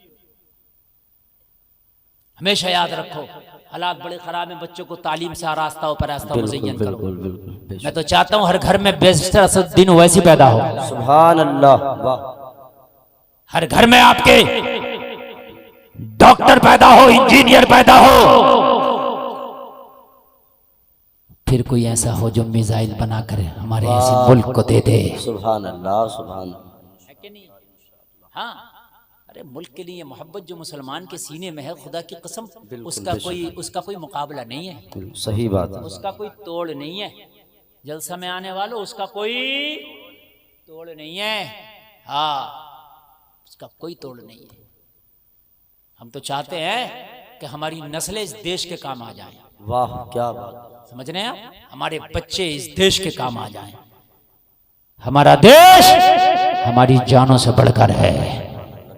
S1: हमेशा याद रखो हालात बड़े खराब हैं, बच्चों को तालीम से आरास्ता व परास्ता मुज़य्यन करो।
S2: बिल्कुल बिल्कुल,
S1: मैं तो चाहता हूं हर घर में बेस्ट असदुद्दीन ओवैसी पैदा हो।
S2: सुभान अल्लाह, वाह।
S1: हर घर में आपके डॉक्टर पैदा हो, इंजीनियर पैदा हो, फिर कोई ऐसा हो जो मिसाइल बनाकर हमारे ऐसे मुल्क को दे दे।
S2: सुभान अल्लाह, सुभान अल्लाह।
S1: है कि नहीं? हाँ, अरे मुल्क के लिए मोहब्बत जो मुसलमान के सीने में है, खुदा की कसम उसका कोई मुकाबला नहीं है।
S2: सही बात है,
S1: उसका कोई तोड़ नहीं है। जलसा में आने वालों, उसका कोई तोड़ नहीं है। हाँ, उसका कोई तोड़ नहीं है। हम तो चाहते हैं कि हमारी नस्लें इस देश के काम आ जाएं।
S2: वाह, क्या बात,
S1: समझ रहे हैं आप? हमारे बच्चे इस देश के काम आ जाएं। हमारा देश हमारी जानों से बढ़कर है।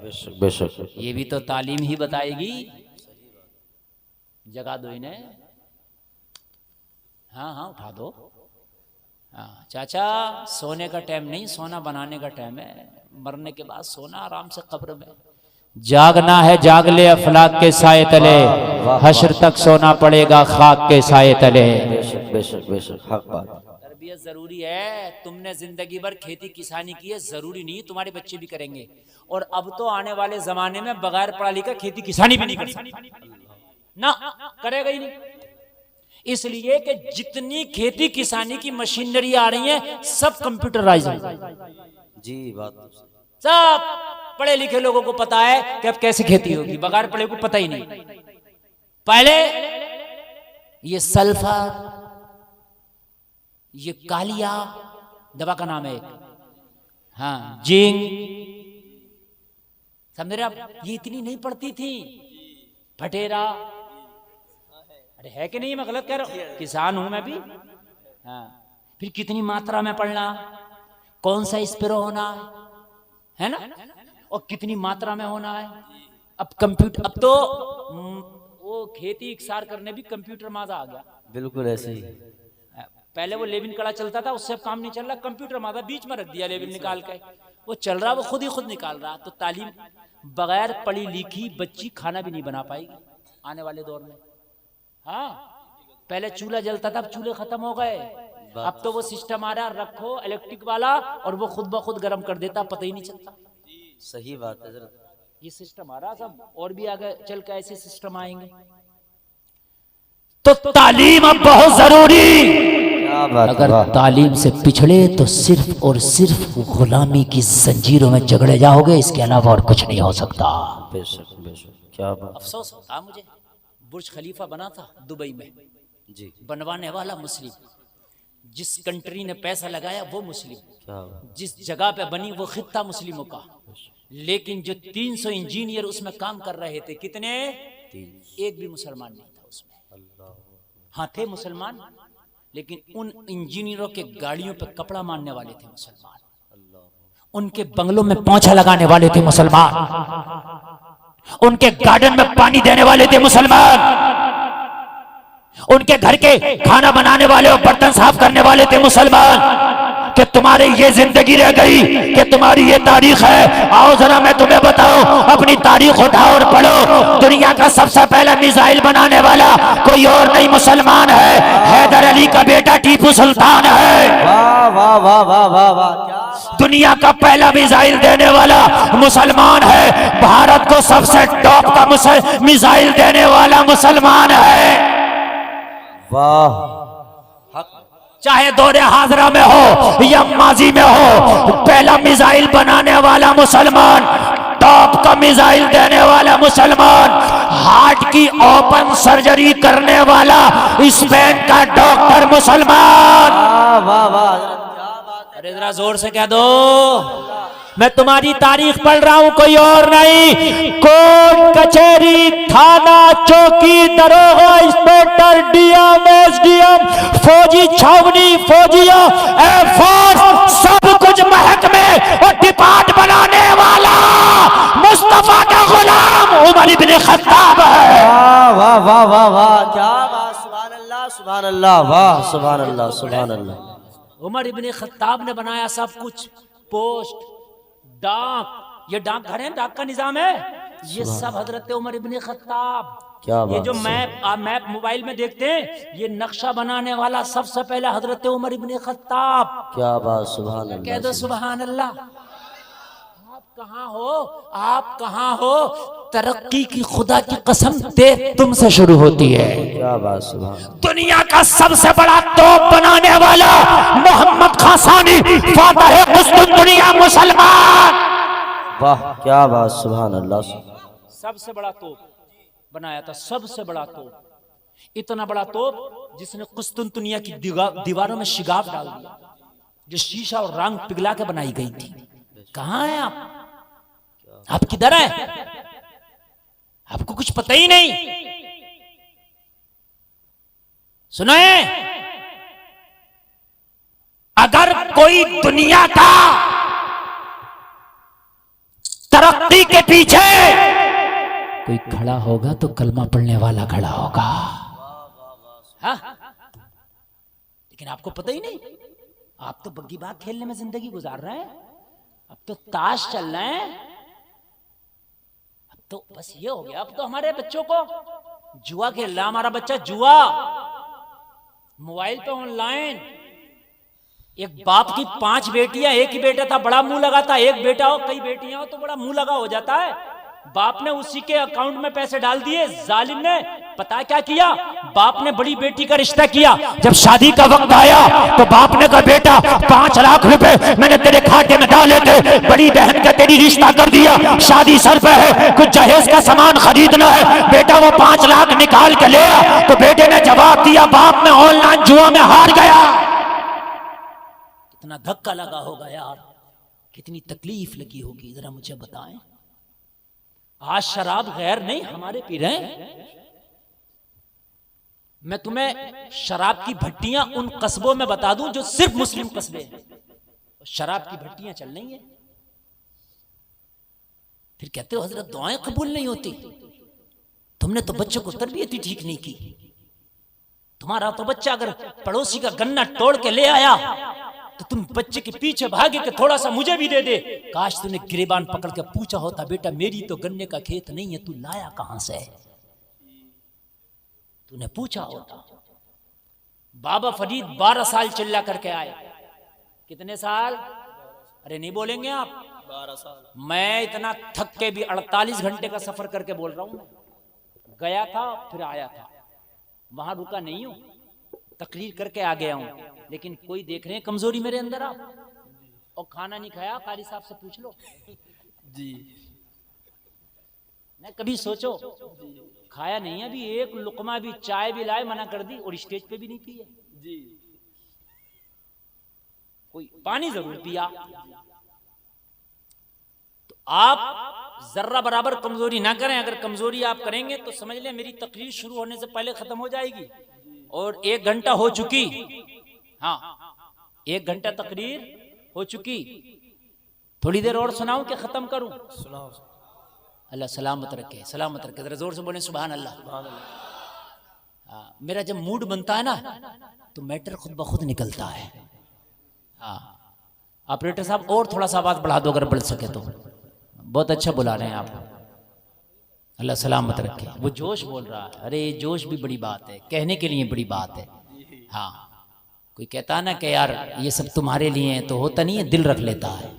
S2: बेशक बेशक।
S1: ये भी तो तालीम ही बताएगी। जगा दो इन्हें। हाँ हाँ, उठा दो। हाँ चाचा, सोने का टाइम नहीं, सोना बनाने का टाइम है। मरने के बाद सोना आराम से कब्र में। जागना है जाग ले अफलाक के साए तले, हश्र तक सोना पड़ेगा खाक के साए तले।
S2: बेशक बेशक बेशक, हक बात।
S1: तरबियत जरूरी है। तुमने जिंदगी भर खेती किसानी की है, जरूरी नहीं तुम्हारे बच्चे भी करेंगे। और अब तो आने वाले जमाने में बगैर पढ़ा लिखा खेती किसानी भी नहीं कर सकता ना, करेगा ही नहीं। इसलिए कि जितनी खेती किसानी की मशीनरी आ रही है सब कंप्यूटराइज है।
S2: जी बात,
S1: सब पढ़े लिखे लोगों को पता है कि अब कैसे खेती होगी, बगैर पढ़े को पता ही नहीं। पहले ये सल्फर, ये कालिया दवा का नाम है एक, हाँ जिंक, समझ रहे आप? ये इतनी नहीं पड़ती थी। फटेरा, अरे है कि नहीं? मैं गलत कह रहा हूं? किसान हूं मैं भी। हाँ, फिर कितनी मात्रा में पड़ना, कौन सा स्प्रे होना है ना, और कितनी मात्रा में होना है। अब कंप्यूटर, अब तो वो खेती इकसार करने भी कंप्यूटर माजा आ गया।
S2: बिल्कुल ऐसे ही।
S1: पहले वो लेविन कड़ा चलता था, उससे काम नहीं चल रहा, कंप्यूटर मादा बीच में रख दिया, लेविन निकाल के वो चल रहा, वो खुद ही खुद निकाल रहा। तो तालीम, बगैर पढ़ी लिखी बच्ची खाना भी नहीं बना पाएगी आने वाले दौर में। हाँ, पहले चूल्हा जलता था, अब चूल्हे खत्म हो गए। अब तो वो सिस्टम आ रहा, रखो इलेक्ट्रिक वाला और वो खुद ब खुद गर्म कर देता, पता ही नहीं चलता।
S2: सही बात है।
S1: ये सिस्टम आ रहा सब, और भी आगे चल के ऐसे सिस्टम आएंगे। तो तालीम अब बहुत जरूरी।
S2: क्या बात,
S1: अगर
S2: वाह।
S1: तालीम से पिछड़े तो सिर्फ और सिर्फ गुलामी की जंजीरों में जकड़े जाओगे, इसके अलावा और कुछ नहीं हो सकता।
S2: बेशक बेशक, क्या बात।
S1: अफसोस होता मुझे, बुर्ज खलीफा बना था दुबई में
S2: जी,
S1: बनवाने वाला मुस्लिम, जिस कंट्री ने पैसा लगाया वो मुस्लिम,
S2: क्या बात।
S1: जिस जगह पे बनी वो खित्ता मुस्लिमों का, लेकिन जो 300 इंजीनियर उसमें काम कर रहे थे, कितने? एक भी मुसलमान नहीं था उसमें। हाँ थे मुसलमान, लेकिन उन इंजीनियरों के गाड़ियों पे कपड़ा मारने वाले थे मुसलमान, उनके बंगलों में पोंछा लगाने वाले थे मुसलमान, उनके गार्डन में पानी देने वाले थे मुसलमान, उनके घर के खाना बनाने वाले और बर्तन साफ करने वाले थे मुसलमान। कि तुम्हारी ये जिंदगी रह गई, कि तुम्हारी ये तारीख है, आओ जरा मैं तुम्हें बताऊं, अपनी तारीख उठाओ और पढ़ो। दुनिया का सबसे पहला मिसाइल बनाने वाला कोई और नहीं, मुसलमान है, हैदर अली का बेटा टीपू सुल्तान है।
S2: वाह वाह वाह वाह वाह वाह, क्या
S1: दुनिया का पहला मिसाइल देने वाला मुसलमान है, भारत को सबसे टॉप का मिसाइल देने वाला मुसलमान है।
S2: वाह।
S1: चाहे दौरे हाजरा में हो या माजी में हो, पहला मिसाइल बनाने वाला मुसलमान, टॉप का मिसाइल देने वाला मुसलमान, हार्ट की ओपन सर्जरी करने वाला स्पेन का डॉक्टर मुसलमान।
S2: वाह वाह वाह, क्या बात।
S1: अरे जरा जोर से कह दो, मैं तुम्हारी तारीख पढ़ रहा हूं, कोई और नहीं। कोर्ट कचहरी थाना चौकी दरोगा इंस्पेक्टर डीएम एसडीएम फौजी छावनी फौजिया एयरफोर्स सब कुछ महकमे और डिपार्ट बनाने वाला मुस्तफा का गुलाम उमर इब्न खत्ताब है।
S2: वाह वाह वाह वाह, क्या बात। सुभान अल्लाह सुभान अल्लाह, वाह सुभान अल्लाह सुभान अल्लाह।
S1: उमर इब्न खत्ताब ने बनाया सब कुछ, पोस्ट, डाक, ये डाक घर है, डाक का निजाम है, ये सब हजरत उमर इब्न खत्ताब।
S2: क्या
S1: ये
S2: बात।
S1: जो मैप मोबाइल में देखते हैं, ये नक्शा बनाने वाला सबसे पहले हजरत उमर इब्न खत्ताब।
S2: क्या बात, सुभान
S1: कह
S2: अल्लाह।
S1: दो सुभान अल्लाह। आप कहाँ हो, आप कहाँ हो? तरक्की की खुदा की कसम देख तुमसे शुरू होती है।
S2: क्या बात, सुभान।
S1: दुनिया का सबसे बड़ा तोप बनाने वाला मोहम्मद खासानी, फातह कुस्तुनबुनिया मुसलमान।
S2: वाह, क्या बात, सुभान अल्लाह।
S1: सबसे बड़ा तोप बनाया था, सबसे बड़ा तोप, इतना बड़ा तोप जिसने कुस्तुनबुनिया की दीवारों में शिगाफ डाल दिया, जो शीशा और रंग पिघला के बनाई गई थी। कहाँ हैं आप किधर हैं? आपको कुछ पता ही नहीं। सुनाए, अगर कोई दुनिया का तरक्की के पीछे कोई खड़ा होगा तो कलमा पढ़ने वाला खड़ा होगा। हाँ? लेकिन आपको पता ही नहीं, आप तो बग्गी बाग खेलने में जिंदगी गुजार रहे हैं, अब तो ताश चल रहे हैं, अब तो बस ये हो गया। अब तो हमारे बच्चों को जुआ खेल रहा, हमारा बच्चा जुआ, मोबाइल पे ऑनलाइन। एक बाप की 5 बेटियां, एक ही बेटा था बड़ा मुंह लगा था, एक बेटा हो कई बेटियां हो तो बड़ा मुंह लगा हो जाता है। बाप ने उसी के अकाउंट में पैसे डाल दिए, जालिम ने पता क्या किया, बाप ने बड़ी बेटी का रिश्ता किया। जब शादी का वक्त आया तो बाप ने कहा बेटा 5 लाख रुपए मैंने तेरे खाते में डाले थे, बड़ी बहन का तेरी रिश्ता कर दिया, शादी सर पे है, कुछ जहेज का सामान खरीदना है, बेटा वो 5 लाख निकाल के ले आ। तो बेटे ने जवाब दिया, बाप में ऑनलाइन जुआ में हार गया। कितना धक्का लगा होगा यार, कितनी तकलीफ लगी होगी, जरा मुझे बताएं। आज शराब गैर नहीं हमारे पी रहे हैं। मैं तुम्हें शराब की भट्टियां उन कस्बों में बता दूं जो सिर्फ मुस्लिम कस्बे हैं, शराब की भट्टियां चल रही हैं। फिर कहते हो हजरत दुआएं कबूल नहीं होती। तुमने तो बच्चों को तरबियत ही ठीक नहीं की। तुम्हारा तो बच्चा अगर पड़ोसी का गन्ना तोड़ के ले आया तो तुम बच्चे के पीछे भागे कि थोड़ा सा मुझे भी दे दे। काश तूने गिरेबान पकड़ के पूछा होता, बेटा मेरी तो गन्ने का खेत नहीं है, तू लाया कहां से? तूने पूछा होता। बाबा फरीद 12 साल चिल्ला करके आए। कितने साल? अरे नहीं बोलेंगे आप?
S2: 12 साल।
S1: मैं इतना थक के भी 48 घंटे का सफर करके बोल रहा हूं। गया था फिर आया था, वहां रुका नहीं हूं, तकरीर करके आ गया हूं। लेकिन कोई देख रहे हैं कमजोरी मेरे अंदर आप? और खाना नहीं खाया, कारी साहब से पूछ लो
S2: जी।
S1: मैं कभी सोचो खाया नहीं है, अभी एक लुकमा भी, चाय भी लाए मना कर दी और स्टेज पे भी नहीं पिए
S2: जी।
S1: कोई पानी जरूर पिया। तो आप जर्रा बराबर कमजोरी ना करें। अगर कमजोरी आप करेंगे तो समझ लें मेरी तकरीर शुरू होने से पहले खत्म हो जाएगी। और 1 घंटा हो चुकी, हाँ 1 घंटा तकरीर हो चुकी। थोड़ी देर और सुनाऊं कि खत्म करूं?
S2: सुनाओ।
S1: अल्लाह सलामत रखे, सलामत रखे। जरा जोर से बोले सुभान अल्लाह। मेरा जब मूड बनता है ना तो मैटर खुद ब खुद निकलता है। हाँ ऑपरेटर साहब और थोड़ा सा आवाज बढ़ा दो अगर बढ़ सके तो। बहुत अच्छा बुला रहे हैं आप, अल्लाह सलामत रखे। वो जोश बोल रहा है, अरे जोश भी बड़ी बात है, कहने के लिए बड़ी बात है। हाँ कोई कहता ना कि यार ये सब तुम्हारे लिए है, तो होता नहीं है, दिल रख लेता है।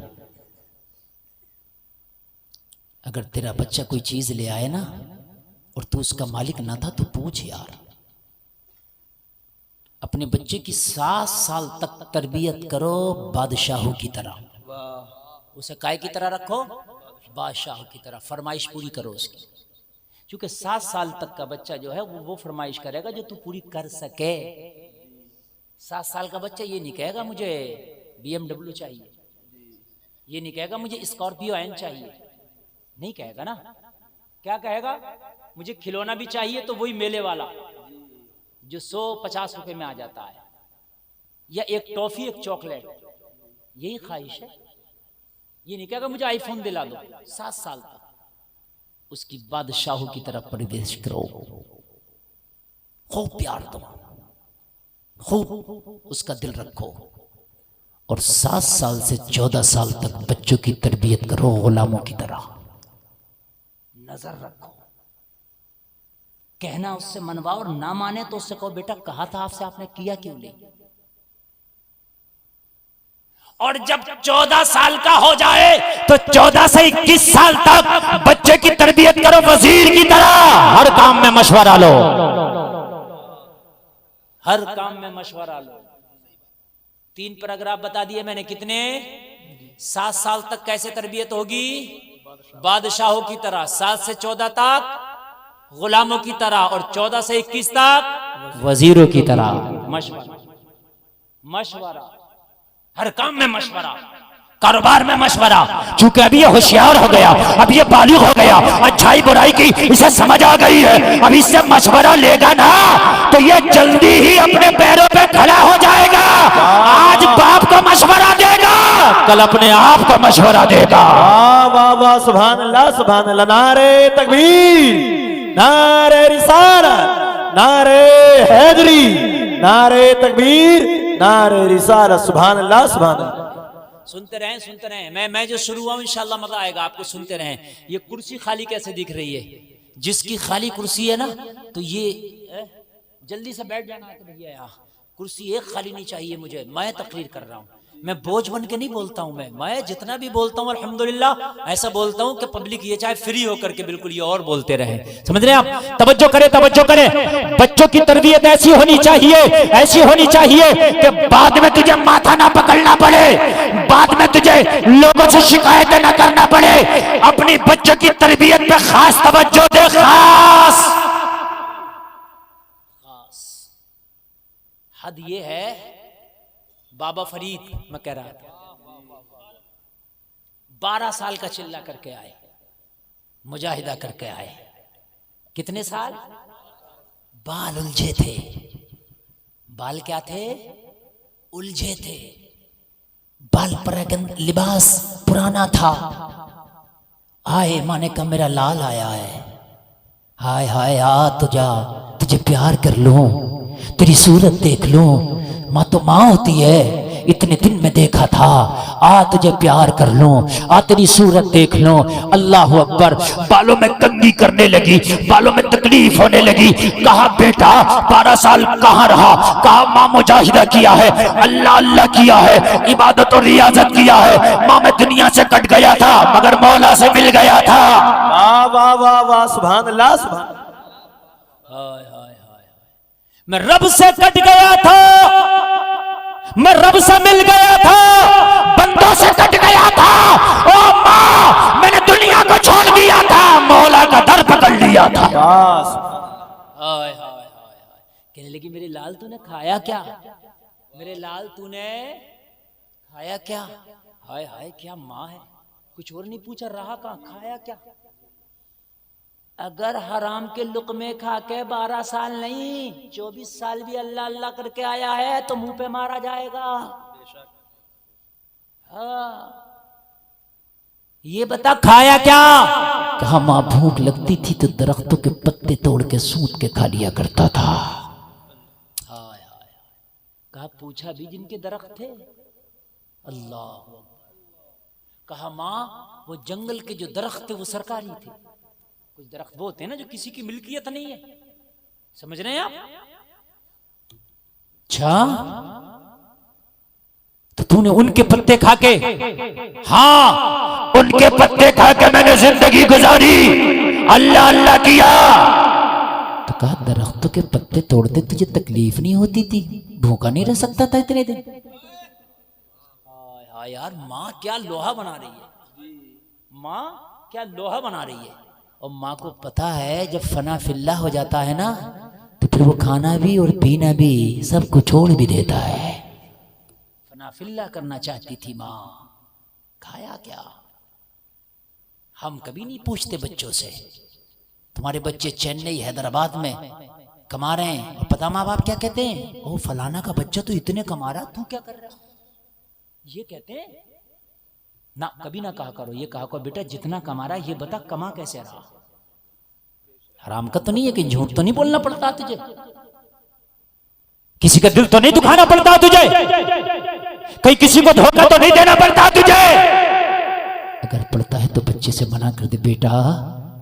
S1: अगर तेरा बच्चा कोई चीज ले आए ना और तू उसका मालिक ना था तो पूछ यार। अपने बच्चे की 7 साल तक तरबियत करो बादशाहों की तरह। उसे काय की तरह रखो? बादशाहों की तरह। फरमाइश पूरी करो उसकी, क्योंकि 7 साल तक का बच्चा जो है वो फरमाइश करेगा जो तू पूरी कर सके। 7 साल का बच्चा ये नहीं कहेगा मुझे BMW चाहिए, ये नहीं कहेगा मुझे स्कॉर्पियो एन चाहिए, नहीं कहेगा ना। क्या कहेगा? मुझे खिलौना भी चाहिए तो वही मेले वाला जो 150 रुपए में आ जाता है, या एक टॉफी एक चॉकलेट, यही ख्वाहिश है। ये नहीं कहेगा मुझे आईफोन दिला दो। 7 साल तक उसकी बादशाहों की तरफ परवरिश करो, खूब प्यार दो, खूब उसका दिल रखो। और 7 साल से 14 साल तक बच्चों की तरबियत करो गुलामों की तरह। नजर रखो, कहना उससे मनवाओ, और ना माने तो उससे कहो बेटा कहा था आपसे, आपने किया क्यों नहीं। और जब 14 साल का हो जाए तो 14 से 21 साल तक बच्चे की तरबियत करो वजीर की तरह। हर काम में मशवरा लो, हर काम में मशवरा लो। 3 पैराग्राफ बता दिए मैंने। कितने? 7 साल तक कैसे तरबियत होगी? बादशाहों की तरह। 7 से 14 तक गुलामों की तरह, और 14 से 21 तक वजीरों की तरह। मशवरा, मशवरा, हर काम में मशवरा, कारोबार में मशवरा। क्योंकि अभी ये होशियार हो गया, अभी ये बालिग हो गया, अच्छाई बुराई की इसे समझ आ गई है। अभी इससे मशवरा लेगा ना तो ये जल्दी ही अपने पैरों पे खड़ा हो जाएगा। आज बाप को मशवरा देगा, कल अपने आप को मशवरा देगा।
S2: वाह वाह, सुभान अल्लाह, सुभान अल्लाह। नारे तकबीर, नारे रिसालत, नारे हैदरी, नारे तकबीर, नारे रिसालत। सुभान अल्लाह, सुभान अल्लाह।
S1: सुनते रहें, सुनते रहें। मैं जो शुरू हुआ इंशाल्लाह मजा आएगा आपको। सुनते रहें। ये कुर्सी खाली कैसे दिख रही है? जिसकी खाली कुर्सी है ना तो ये जल्दी से बैठ जाना है। तो भैया यहाँ कुर्सी एक खाली नहीं चाहिए मुझे। मैं तकरीर कर रहा हूँ, मैं बोझ बन के नहीं बोलता हूँ। मैं जितना भी बोलता हूँ अल्हम्दुलिल्लाह ऐसा बोलता हूँ कि पब्लिक ये चाहे फ्री होकर के बिल्कुल ये और बोलते रहे। समझ रहे हैं आप? तवज्जो करें, तवज्जो करें। बच्चों की तरबियत ऐसी होनी चाहिए, ऐसी होनी चाहिए कि बाद में तुझे माथा ना पकड़ना पड़े, बाद में तुझे लोगों से शिकायतें ना करना पड़े। अपनी बच्चों की तरबियत पे खास तवज्जो दे, खास। हद ये है, बाबा फरीद मैं कह रहा था 12 साल का चिल्ला करके आए, मुजाहिदा करके आए। कितने साल? बाल उलझे थे। बाल क्या थे? उलझे थे। बाल पर लिबास पुराना था। आए माने का मेरा लाल आया है, हाय हाय आ तुझा, तुझे प्यार कर लूं, तेरी सूरत देख लूं। माँ तो माँ होती है, इतने दिन में देखा था, आ तुझे प्यार कर लूं, आ तेरी सूरत देख लूं। अल्लाह अकबर। बालों में कंघी करने लगी, बालों में तकलीफ होने लगी। कहा बेटा 12 साल कहाँ रहा? कहा माँ मुजाहिदा किया है, अल्लाह अल्लाह किया है, इबादत और रियाजत किया है। माँ मैं दुनिया से कट गया था मगर मौला से मिल गया था।
S2: वाह वाह वाह वाह, सुभान अल्लाह सुभान।
S1: मैं रब से कट गया था, मैं रब से मिल गया था, बंदों से कट गया था। ओ माँ मैंने दुनिया को छोड़ दिया था, मौला का दर पकड़ लिया था। हाय हाय हाय। कहने लगी मेरे लाल तूने खाया क्या? मेरे लाल तूने खाया क्या? हाय हाय क्या माँ है, कुछ और नहीं पूछा, रहा कहाँ, खाया क्या? अगर हराम के लुकमे खा के 12 साल नहीं 24 साल भी अल्लाह अल्लाह करके आया है तो मुंह पे मारा जाएगा। हाँ ये बता खाया क्या? कहा माँ भूख लगती थी तो दरख्तों के पत्ते तोड़ के सूत के खा लिया करता था। हाय हाय। कहा पूछा भी जिनके दरख्त थे? अल्लाह। कहा माँ वो जंगल के जो दरख्त थे वो सरकारी थे। कुछ दरख्त वो होते हैं ना जो किसी की मिल्कियत नहीं है, समझ रहे हैं आप? अच्छा तो तूने उनके पत्ते खा के? हाँ उनके पत्ते खा के मैंने जिंदगी गुजारी, अल्लाह अल्लाह किया। तो कहा दरख्तों के पत्ते तोड़ते तुझे तकलीफ नहीं होती थी? भूखा नहीं रह सकता था इतने दिन? हाँ यार माँ क्या लोहा बना रही है, माँ क्या लोहा बना रही है। और माँ को पता है जब फना फिल्ला हो जाता है ना तो फिर वो खाना भी और पीना भी सब कुछ छोड़ भी देता है। फना फिल्ला करना चाहती थी माँ। खाया क्या? हम कभी नहीं पूछते बच्चों से, तुम्हारे बच्चे चेन्नई हैदराबाद में कमा रहे हैं और पता माँ बाप क्या कहते हैं? ओ फलाना का बच्चा तो इतने कमा रहा, तू क्या कर रहा? ये कहते हैं ना, कभी ना कहा करो, ये कहा करो बेटा जितना कमा रहा है ये बता कमा कैसे रहा। हराम का तो नहीं है कि झूठ तो नहीं बोलना पड़ता तुझे, किसी का दिल तो नहीं दुखाना पड़ता तुझे, कहीं किसी को धोखा तो नहीं देना पड़ता तुझे। अगर पड़ता है तो बच्चे से मना कर दे बेटा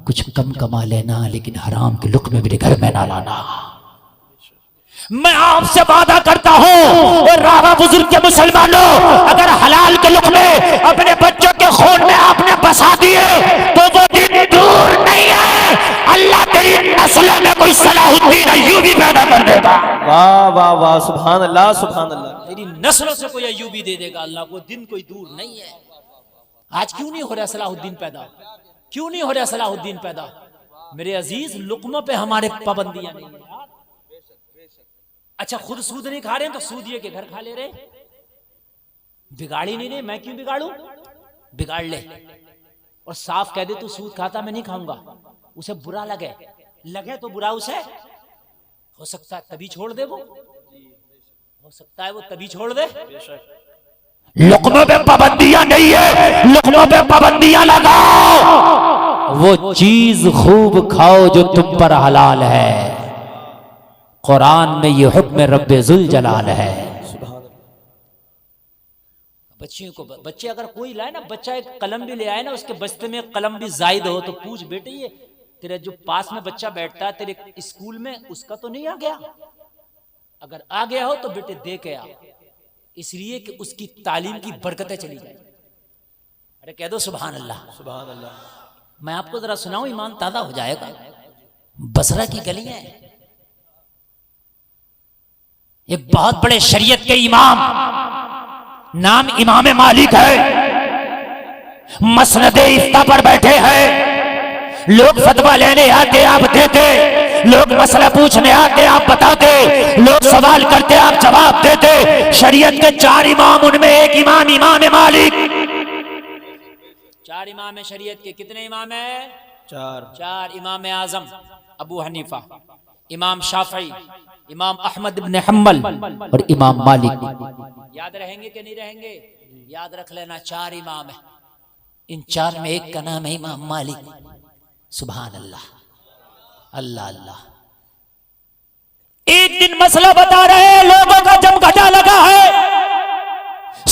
S1: कुछ कम कमा लेना लेकिन हराम के लुक में मेरे घर में ना लाना। मैं आपसे वादा करता हूँ और रावा बुजुर्ग के मुसलमानों, अगर हलाल के लुक में अपने बच्चों के खून में आपने बसा दिए तो वो दिन दूर नहीं है, अल्लाह तेरी नस्ल में कोई सलाहुद्दीन अय्यूबी पैदा कर देगा।
S2: वाह वाह वाह, सुभान अल्लाह सुभान अल्लाह।
S1: तेरी नस्लों से कोई अय्यूबी दे देगा अल्लाह, वो दिन कोई दूर नहीं है। आज क्यों नहीं हो रहा सलाहुद्दीन पैदा? क्यों नहीं हो रहा सलाहुद्दीन पैदा? मेरे अजीज लुकमों पे हमारे पाबंदियां नहीं है। अच्छा खुद सूद नहीं खा रहे हैं तो सूदिये के घर खा ले रहे, बिगाड़ ही नहीं रहे। मैं क्यों बिगाड़ू? बिगाड़ ले और साफ कह दे तू सूद खाता मैं नहीं खाऊंगा, उसे बुरा लगे, लगे तो बुरा उसे हो सकता है तभी छोड़ दे, वो हो सकता है वो तभी छोड़ दे। लुकमों पे पाबंदियां नहीं है, लुकमों पे पाबंदियां लगाओ। वो चीज खूब खाओ जो तुम पर हलाल है। कुरान में ये हुक्म रब्बे जुल जलाल है। बच्चियों को, बच्चे अगर कोई लाए ना, बच्चा एक कलम भी ले आए ना, उसके बस्ते में कलम भी जायद हो तो पूछ बेटे ये तेरे जो पास में बच्चा बैठता है तेरे स्कूल में उसका तो नहीं आ गया? अगर आ गया हो तो बेटे दे के आ, इसलिए कि उसकी तालीम की बरकतें चली जाए। अरे कह दो सुभान अल्लाह सुभान अल्लाह। मैं आपको जरा सुनाऊं, ईमान ताजा हो जाएगा। बसरा की गलियां हैं, एक बहुत बड़े शरीयत के इमाम, नाम इमाम मालिक है, मसनदे इफ्ता पर बैठे हैं। लोग फतवा लेने आते आप देते, लोग मसला पूछने आते आप बताते, लोग सवाल करते आप जवाब देते। शरीयत के 4 इमाम, उनमें एक इमाम इमाम मालिक। 4 इमाम है शरीयत के। कितने इमाम है? 4। इमाम आजम अबू हनीफा, इमाम शाफई, इमाम अहमद इब्न हम्बल और इमाम मालिक। याद रहेंगे कि नहीं रहेंगे? याद रख लेना 4 इमाम है, इन 4 में एक का नाम है इमाम मालिक। सुभान अल्लाह अल्लाह अल्लाह। एक दिन मसला बता रहे, लोगों का जमघटा लगा है,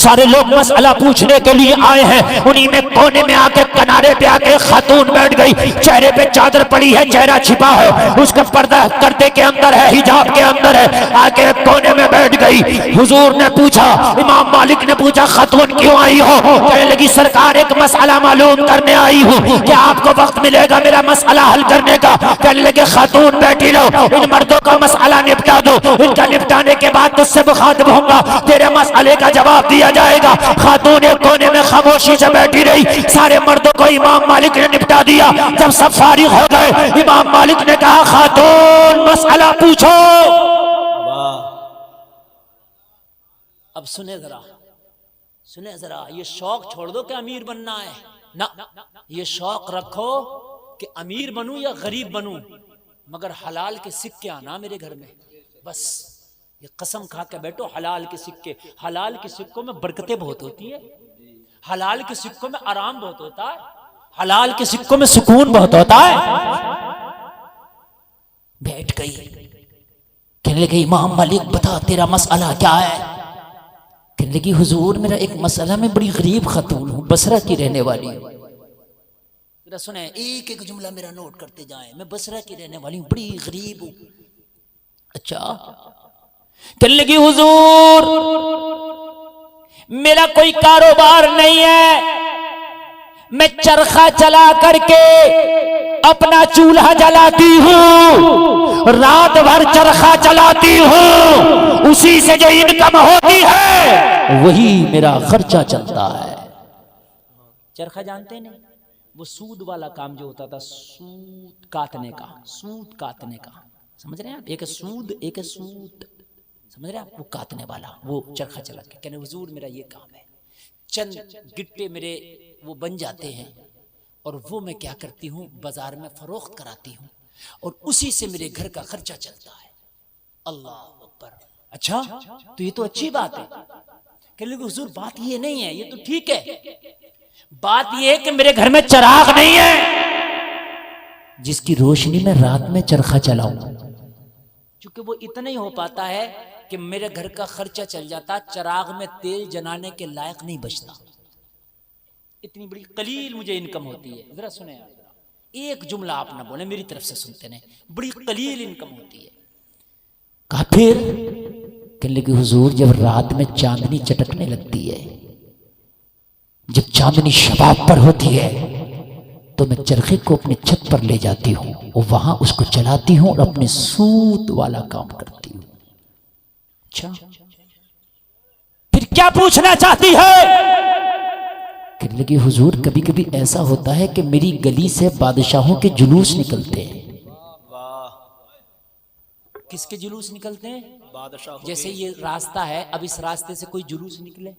S3: सारे लोग मसला पूछने के लिए आए हैं। उन्हीं में कोने में आके किनारे पे आके खातून बैठ गई, चेहरे पे चादर पड़ी है, चेहरा छिपा है, उसका पर्दा पर्दे के अंदर है, हिजाब के अंदर है, आके कोने में बैठ गई। हुजूर ने पूछा, इमाम मालिक ने पूछा, खातून क्यों आई हो? कहने लगी सरकार एक मसला मालूम करने आई हूँ, क्या आपको वक्त मिलेगा मेरा मसला हल करने का? कहने लगे खातून बैठी रहो, इन मर्दों का मसला निपटा दो, इनका निपटाने के बाद तुझसे मुखातिब होऊंगा, तेरे मसले का जवाब दिया जाएगा। खातून एक कोने में खामोशी से बैठी रही, सारे मर्दों को इमाम मालिक ने निपटा दिया। जब सब फारिग हो गए, इमाम मालिक ने कहा खातून मसला पूछो।
S1: अब सुने जरा, ये शौक छोड़ दो कि अमीर बनना है ना, ये शौक रखो कि अमीर बनूं या गरीब बनूं, मगर हलाल के सिक्के आना मेरे घर में। बस ये कसम खा के बैठो, हलाल के सिक्के। हलाल के सिक्कों में बरकतें बहुत होती है, हलाल के सिक्कों में आराम बहुत होता है, हलाल के सिक्कों में सुकून बहुत होता है। बैठ गई, कहने लगी इमाम मालिक बता तेरा मसला क्या है? कहने लगी हुजूर मेरा एक मसला, मैं बड़ी गरीब खातून हूँ, बसरा की रहने वाली हूँ। सुने, एक एक जुमला मेरा नोट करते जाएं, मैं बसरा की रहने वाली हूँ, बड़ी गरीब हूँ। अच्छा, कहने लगी हुजूर मेरा कोई कारोबार नहीं है, मैं चरखा चला करके अपना चूल्हा जलाती हूँ, रात भर चरखा चलाती हूँ, उसी से जो इनकम होती है वही मेरा खर्चा चलता है। चरखा जानते नहीं, वो सूद वाला काम जो होता था, सूद काटने का, समझ रहे हैं आप? एक सूद एक सूद, समझ रहे हैं आप? वो काटने वाला, वो चरखा चला के कहने हुजूर मेरा ये काम है, चंद गिट्टे मेरे वो बन जाते हैं और वो मैं क्या करती हूँ बाजार में फरोख्त कराती हूँ और उसी से मेरे घर का खर्चा चलता है। अल्लाह अकबर। अच्छा, तो ये तो अच्छी बात है। कहने लगे हुजूर बात ये नहीं है, ये तो ठीक है, बात ये है कि मेरे घर में चिराग नहीं है जिसकी रोशनी में रात में चरखा चलाऊं, क्योंकि वो इतना ही हो पाता है कि मेरे घर का खर्चा चल जाता, चिराग में तेल जलाने के लायक नहीं बचता। इतनी बड़ी कलील मुझे इनकम होती है। जरा सुने आप, एक जुमला आप ना बोले, मेरी तरफ से सुनते नहीं, बड़ी कलील इनकम होती है। कहा फिर? कहने लगे हुजूर जब रात में चांदनी चटकने लगती है, जब चांदनी शबाब पर होती है, तो मैं चरखे को अपने छत पर ले जाती हूँ और वहां उसको चलाती हूँ और अपने सूत वाला काम करती हूँ। अच्छा, फिर क्या पूछना चाहती है? कहने लगी हुजूर कभी कभी ऐसा होता है कि मेरी गली से बादशाहों के जुलूस निकलते हैं। किसके जुलूस निकलते हैं? बादशाह। जैसे ये रास्ता है, अब इस रास्ते से कोई जुलूस निकले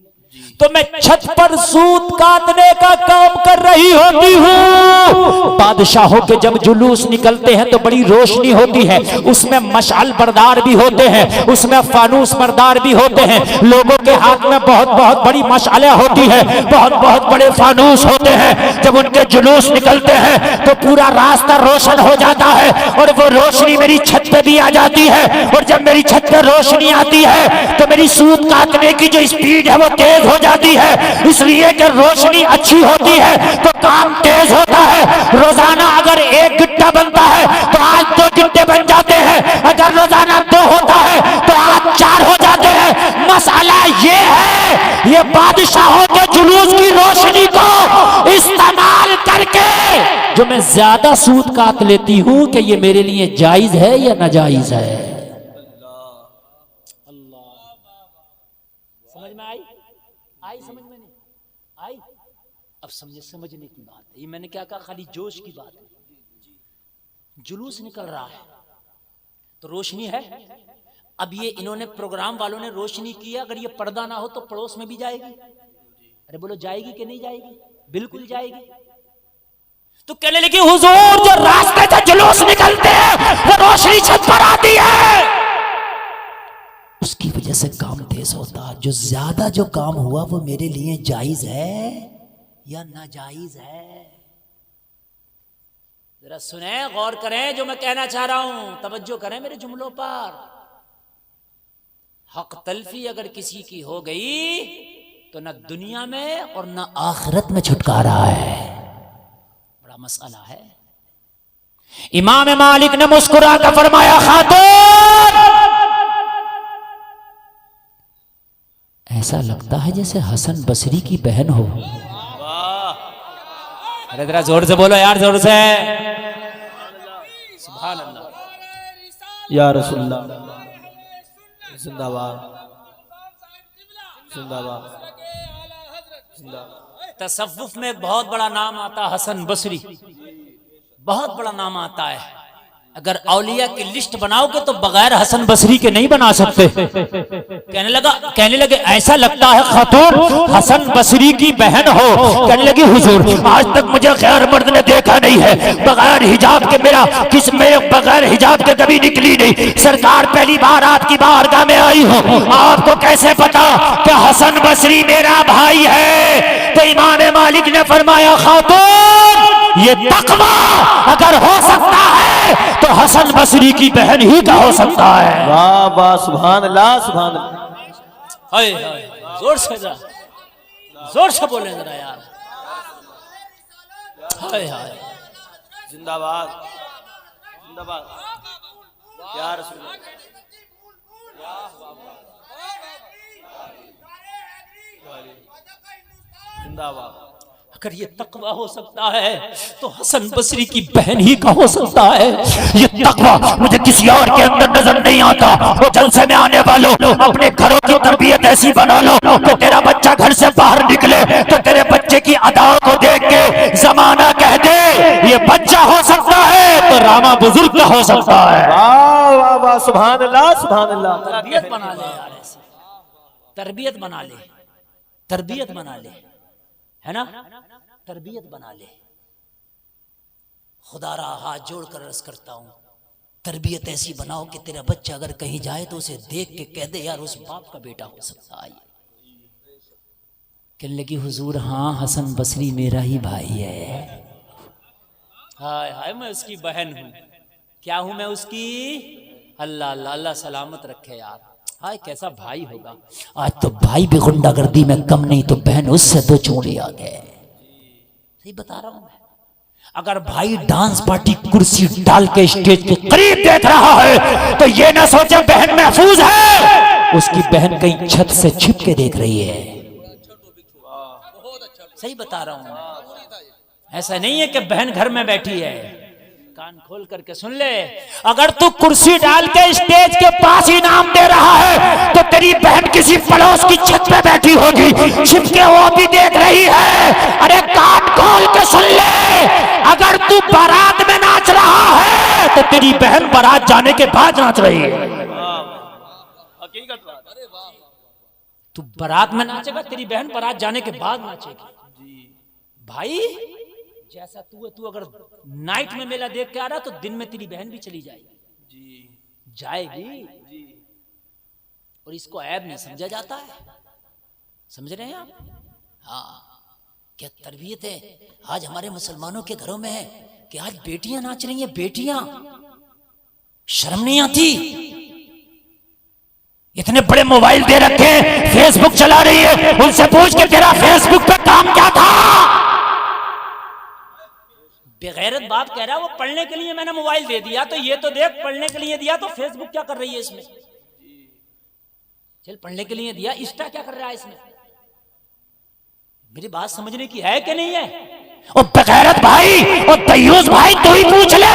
S1: तो मैं छत पर सूत काटने का काम कर रही होती हूँ। बादशाहों के जब जुलूस निकलते हैं तो बड़ी रोशनी होती है, उसमें मशाल बरदार भी होते हैं, उसमें फानूस बरदार भी होते हैं, लोगों के हाथ में बहुत बहुत बड़ी मशालें होती है, बहुत बहुत बड़े फानूस होते हैं। जब उनके जुलूस निकलते हैं तो पूरा रास्ता रोशन हो जाता है और वो रोशनी मेरी छत पे भी आ जाती है। और जब मेरी छत पे रोशनी आती है तो मेरी सूत काटने की जो स्पीड है वो तेज हो जाती है, इसलिए कि रोशनी अच्छी होती है तो काम तेज होता है। रोजाना अगर एक गिट्टा बनता है तो आज 2 गिट्टे बन जाते हैं, अगर रोजाना 2 होता है तो आज 4 हो जाते हैं। मसला ये है, ये बादशाहों के जुलूस की रोशनी को इस्तेमाल करके जो मैं ज्यादा सूत काट लेती हूं, कि ये मेरे लिए जायज है या नाजायज है? समझ में आई समझ में नहीं आई? अब समझने की बात है। ये मैंने क्या कहा, खाली जोश की बात है। जुलूस निकल रहा है तो रोशनी है। अब ये इन्होंने प्रोग्राम वालों ने रोशनी किया, अगर ये पर्दा ना हो तो पड़ोस में भी जाएगी। अरे बोलो जाएगी कि नहीं जाएगी? बिल्कुल जाएगी। तो कहने लगी हुजूर जो रास्ते से जुलूस निकलते हैं वो रोशनी छत पर आती है, उसकी वजह से काम तेज होता। जो ज्यादा जो काम हुआ वो मेरे लिए जायज है या नाजायज है? जरा सुने, गौर करें जो मैं कहना चाह रहा हूं, तवज्जो करें मेरे जुमलों पर। हक तलफी अगर किसी की हो गई तो न दुनिया में और न आखिरत में छुटकारा है। बड़ा मसला है।
S3: इमाम मालिक ने मुस्कुरा कर फरमाया, खातून,
S1: ऐसा लगता है जैसे हसन बसरी की बहन हो। अरे जरा जोर से बोलो यार, जोर से। सुभान अल्लाह।
S2: या रसूलुल्लाह जिंदाबाद जिंदाबाद जिंदाबाद।
S1: तसव्वुफ में एक बहुत बड़ा नाम आता है हसन बसरी, बहुत बड़ा नाम आता है। अगर औलिया की लिस्ट बनाओगे तो बगैर हसन बसरी के नहीं बना सकते। कहने लगे ऐसा लगता है खातून
S3: हसन बसरी की बहन हो। कहने लगी हुजूर, आज तक मुझे गैर मर्द ने देखा नहीं है, बगैर हिजाब के मेरे बगैर हिजाब के कभी निकली नहीं। सरकार पहली बार आपकी बारगाह में आई हो, आपको कैसे पता कि हसन बसरी मेरा भाई है? तो इमाम मालिक ने फरमाया, खातून, ये तकवा अगर हो सकता है तो हसन बसरी की बहन ही का हो सकता है।
S2: वाह वाह, सुभान अल्लाह सुभान अल्लाह।
S1: हाय हाय, जोर से जरा, जोर से बोले जरा यार। हाय हाय,
S2: जिंदाबाद जिंदाबाद या रसूलुल्लाह। जिंदाबाद।
S1: अगर ये तकवा हो सकता है तो हसन बसरी की बहन ही का हो सकता है।
S3: ये तकवा मुझे किसी और के अंदर नजर नहीं आता। वो जलसे में आने वालों, अपने घरों की तरबियत ऐसी बना लो कि तेरा बच्चा घर से बाहर निकले तो तेरे बच्चे की अदाओं को देख के जमाना कह दे ये बच्चा हो सकता है तो रामा बुजुर्ग का हो सकता है।
S2: वाह वाह वाह, सुभान अल्लाह सुभान अल्लाह।
S1: तरबियत बना ले यार, ऐसे तरबियत बना ले, तरबियत बना ले, है ना, तरबियत बना ले। खुदा रा हाथ जोड़कर अर्ज करता हूं, तरबियत ऐसी बनाओ कि तेरा बच्चा अगर कहीं जाए तो उसे देख के कह दे यार उस बाप का बेटा हो सकता है। कहने लगी हुजूर, हाँ हसन बसरी मेरा ही भाई है। हाय हाय, मैं उसकी बहन हूं। क्या हूं मैं उसकी? अल्लाह अल्लाह अल्लाह सलामत रखे यार। हाय कैसा भाई होगा। आज तो भाई भी गुंडागर्दी में कम नहीं तो बहन उससे दो चोरी आ गए। सही बता रहा हूं मैं। अगर भाई डांस पार्टी कुर्सी डाल के स्टेज के
S3: करीब देख रहा है तो ये ना सोचे बहन महफूज है,
S1: उसकी बहन कहीं छत से छिप के देख रही है। सही बता रहा हूं मैं। ऐसा नहीं है कि बहन घर में बैठी है। कान खोल करके सुन ले,
S3: अगर तू कुर्सी डाल के स्टेज के पास इनाम दे रहा है तो तेरी बहन किसी पड़ोस की छत पे बैठी होगी, छिप के वो भी देख रही है। अरे कान खोल के सुन ले, अगर तू बारात में नाच रहा है तो तेरी बहन बारात जाने के बाद नाच रही है।
S1: तू बारात में नाचेगा, तेरी बहन बारात जाने के बाद नाचेगी। भाई जैसा तू है, तू अगर नाइट में मेला देख के आ रहा तो दिन में तेरी बहन भी चली जाएगी, जाएगी। और इसको ऐब नहीं समझा जाता है। समझ रहे हैं आप? हाँ, क्या तरबियत है आज हमारे मुसलमानों के घरों में है कि आज बेटियां नाच रही हैं। बेटियां, शर्म नहीं आती?
S3: इतने बड़े मोबाइल दे रखे हैं, फेसबुक चला रही है, उनसे पूछ के तेरा फेसबुक पे काम क्या था?
S1: बेगैरत बाप कह रहा है वो पढ़ने के लिए मैंने मोबाइल दे दिया, तो ये तो देख पढ़ने के लिए दिया तो फेसबुक क्या कर रही है इसमें? चल पढ़ने के लिए दिया, इंस्टा क्या कर रहा है इसमें? मेरी बात समझने की है कि नहीं है?
S3: ओ बेगैरत भाई, ओ दयूस भाई, तू ही पूछ ले।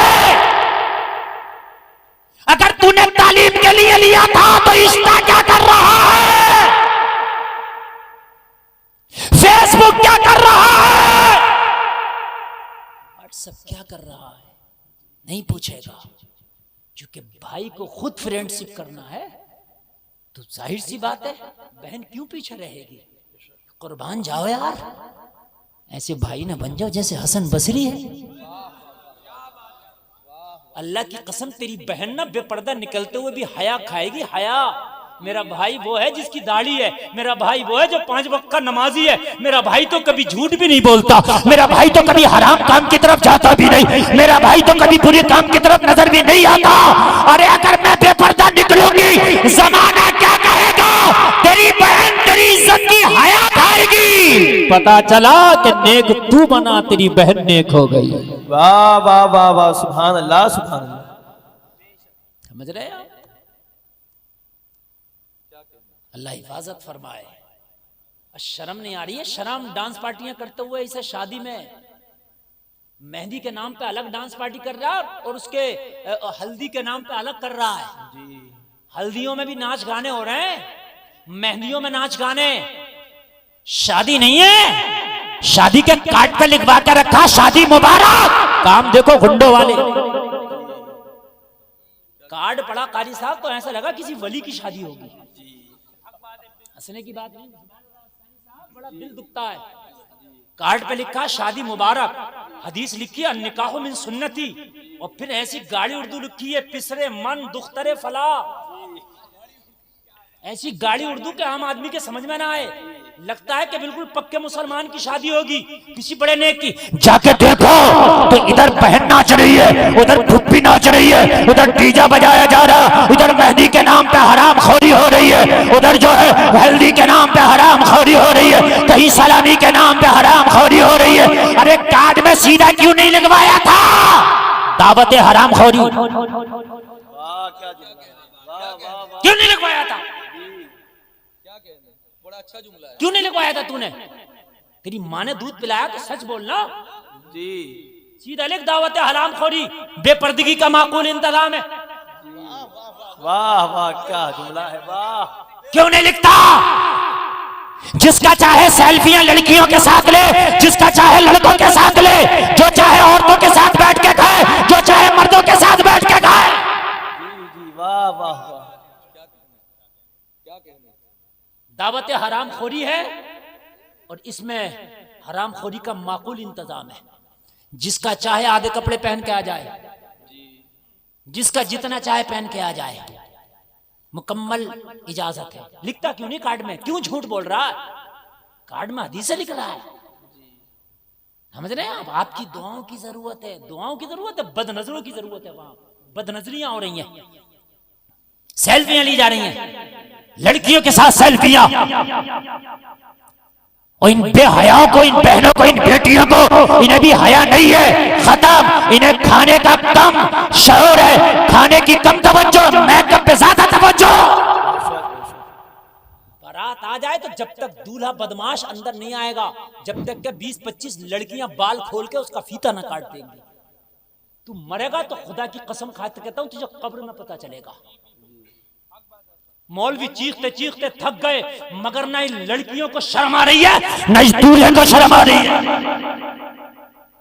S3: अगर तूने तालीम के लिए लिया था तो इंस्टा क्या कर रहा है? फेसबुक क्या कर रहा है?
S1: व्हाट्सएप क्या कर रहा है? नहीं पूछेगा, क्योंकि भाई को खुद फ्रेंडशिप करना है। तो जाहिर सी बात है बहन क्यों पीछे रहेगी? कुर्बान जाओ यार, ऐसे भाई ना बन जाओ जैसे हसन बसरी है। अल्लाह की कसम, तेरी बहन ना बेपर्दा निकलते हुए भी हया खाएगी, हया। मेरा भाई वो है जिसकी दाढ़ी है, मेरा भाई वो है जो 5 वक्त का नमाजी है, मेरा भाई तो कभी झूठ भी नहीं बोलता,
S3: मेरा भाई तो कभी हराम काम की तरफ जाता भी नहीं, मेरा भाई तो कभी बुरे काम की तरफ नजर भी नहीं आता। अरे अगर मैं बेपर्दा निकलूंगी, जमाना क्या कहेगा? तेरी बहन तेरी इज्जत की हया खाएगी। पता चला कि नेक तू बना, तेरी बहन नेक हो गई।
S2: वाह वाह वाह वाह, सुभान अल्लाह सुभान अल्लाह।
S1: समझ रहे आप? अल्लाह हिफाजत फरमाए। शर्म नहीं आ रही है? शर्म डांस पार्टियां करते हुए इसे शादी में मेहंदी के नाम पे अलग डांस पार्टी कर रहा है और उसके हल्दी के नाम पे अलग कर रहा है। हल्दियों में भी नाच गाने हो रहे हैं, मेहंदियों में नाच गाने। शादी नहीं है,
S3: शादी के कार्ड पे लिखवा कर रखा शादी मुबारक। काम देखो गुंडों वाले,
S1: कार्ड पड़ा कारी साहब तो ऐसा लगा किसी वली की शादी होगी। हंसने की बात नहीं, बड़ा दिल दुखता है। कार्ड पे लिखा शादी मुबारक, हदीस लिखी है निकाह मिन सुन्नती, और फिर ऐसी गाड़ी उर्दू लिखी है पिसरे मन दुख्तरे फला। ऐसी गाड़ी उर्दू के आम आदमी के समझ में ना आए, लगता है कि बिल्कुल पक्के मुसलमान की शादी होगी किसी बड़े नेक की।
S3: जाके देखो तो इधर बहन नाच रही है, उधर फुप्पी नाच रही है, उधर डीजा बजाया जा रहा, उधर मेहंदी के नाम पे हराम खोरी हो रही है, उधर जो है हल्दी के नाम पे हराम खोरी हो रही है, कहीं सलामी के नाम पे हराम खोरी हो रही है। अरे कार्ड में सीधा क्यों नहीं लगवाया था दावत हराम खोरी?
S1: क्यों नहीं लगवाया था? क्यों नहीं लगवाया था तूने? तेरी माँ ने दूध पिलाया तो सच बोलना जी। सीधा लिख दावत हराम खोरी, बेपर्दगी का माकूल इंतजाम है।
S2: वाह वाह क्या जुमला है, वाह।
S3: क्यों नहीं लिखता? जिसका चाहे सेल्फियां लड़कियों के साथ ले, जिसका चाहे लड़कों के साथ ले, जो चाहे औरतों के साथ बैठ के खाए, जो चाहे मर्दों के साथ बैठ के खाए।
S2: जी वाह वाह वाह।
S1: दावत हराम खोरी है और इसमें हराम खोरी का माकूल इंतजाम है। जिसका चाहे आधे कपड़े पहन के आ जाए, जिसका जितना चाहे पहन के आ जाए, मुकम्मल इजाजत है। लिखता क्यों नहीं कार्ड में? क्यों झूठ बोल रहा है? कार्ड में हदीस लिख रहा है। समझ रहे हैं आप? आपकी दुआओं की जरूरत है, दुआओं की जरूरत है, बदनजरों की जरूरत है। वहां बदनजरियां हो रही हैं, सेल्फियां ली जा रही हैं
S3: लड़कियों के साथ सेल्फियां। और इन बेहयाओं को, इन बहनों को, इन बेटियों को, इन्हें भी हया नहीं है। खत्म। इन्हें खाने का कम शऊर है, खाने की कम तवज्जो, मेकअप पे ज्यादा तवज्जो।
S1: बारात आ जाए तो जब तक दूल्हा बदमाश अंदर नहीं आएगा, जब तक के 20-25 लड़कियां बाल खोल के उसका फीता ना काट देंगी। तू मरेगा तो खुदा की कसम खाते कहता हूं तुझे कब्र में पता चलेगा। मौलवी चीखते चीखते थक गए, मगर ना इन लड़कियों को शर्म आ रही है,
S3: न इस दूल्हे को शर्म आ रही है।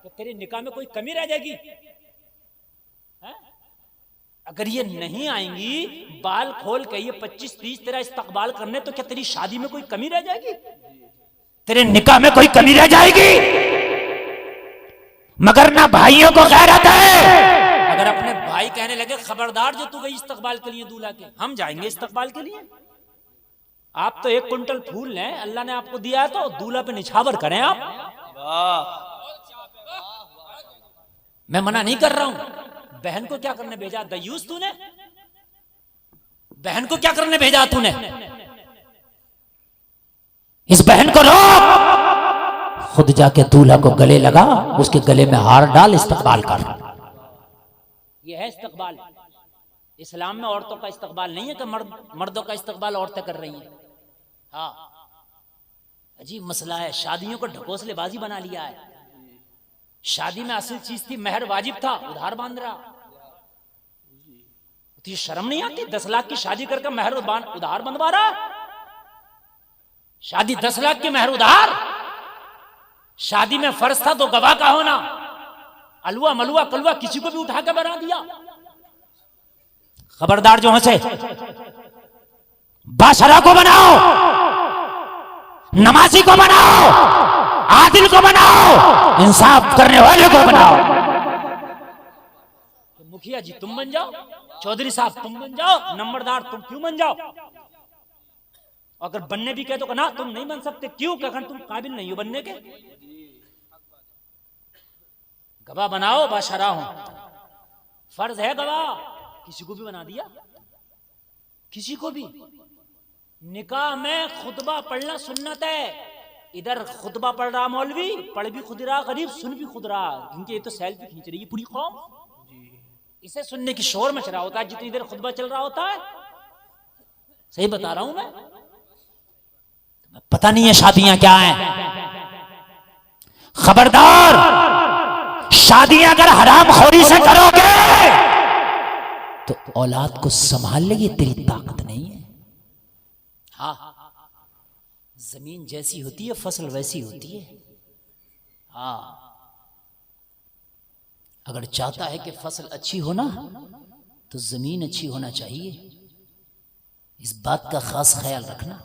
S1: तो तेरे निकाह में कोई कमी रह जाएगी है? अगर ये नहीं आएंगी बाल खोल के ये 25-30 तेरा इस्तकबाल करने, तो क्या तेरी शादी में कोई कमी रह जाएगी?
S3: तेरे निकाह में कोई कमी रह जाएगी? मगर ना भाइयों को गैरत है।
S1: अगर अपने भाई कहने लगे खबरदार जो तू गई इस्तकबाल के लिए दूल्हा के, हम जाएंगे इस्तकबाल के लिए। आप तो 1 कुंटल फूल लें, अल्लाह ने आपको दिया है तो दूल्हा पे निछावर करें आप। मैं मना नहीं कर रहा हूं। बहन को क्या करने भेजा दयूस तूने? बहन को क्या करने भेजा तूने?
S3: इस बहन को रोक, खुद जाके दूल्हा को गले लगा, उसके गले में हार डाल, इस्तकबाल कर।
S1: यह है इस्तकबाल। इस्लाम में औरतों का इस्तकबाल नहीं है कि मर्दों का इस्तकबाल औरतें कर रही हैं। हाँ, अजीब मसला है। शादियों को ढकोसलेबाजी बना लिया है। शादी में असल चीज थी महर, वाजिब था, उधार बांध रहा। तुझे शर्म नहीं आती? 10 लाख की शादी करके महर उधार बंधवा रहा। शादी 10 लाख की महर उधार। शादी में फर्ज था तो गवाह का होना, अलवा मलुआ कलवा किसी को भी उठा के बना दिया।
S3: खबरदार जो हंसे, बाशरा को बनाओ, नमाजी को बनाओ, आदिल को बनाओ, इंसाफ करने वाले को बनाओ।
S1: मुखिया जी तुम बन जाओ, चौधरी साहब तुम बन जाओ, नंबरदार तुम क्यों बन जाओ? अगर बनने भी कहे तो ना तुम नहीं बन सकते। क्यों? कहकर तुम काबिल नहीं हो बनने के। गवाह बनाओ, बाशरा हूं, फर्ज है गवाह। किसी को भी बना दिया, किसी को भी। निकाह में खुतबा पढ़ना सुन्नत है, इधर खुतबा पढ़ रहा मौलवी, पढ़ भी खुद रहा, गरीब सुन भी खुद रहा, क्योंकि ये तो सेल्फी खींच रही है पूरी कौम, इसे सुनने की शोर मच रहा होता है जितनी देर खुतबा चल रहा होता है। सही बता रहा हूं मैं, पता नहीं है शादियां क्या हैं। खबरदार, शादियां अगर हरामखोरी से करोगे तो औलाद को संभाल लेगी, तेरी ताकत नहीं है। हाँ, जमीन जैसी होती है फसल वैसी होती है। हाँ, अगर चाहता है कि फसल अच्छी हो ना तो जमीन अच्छी होना चाहिए, इस बात का खास ख्याल रखना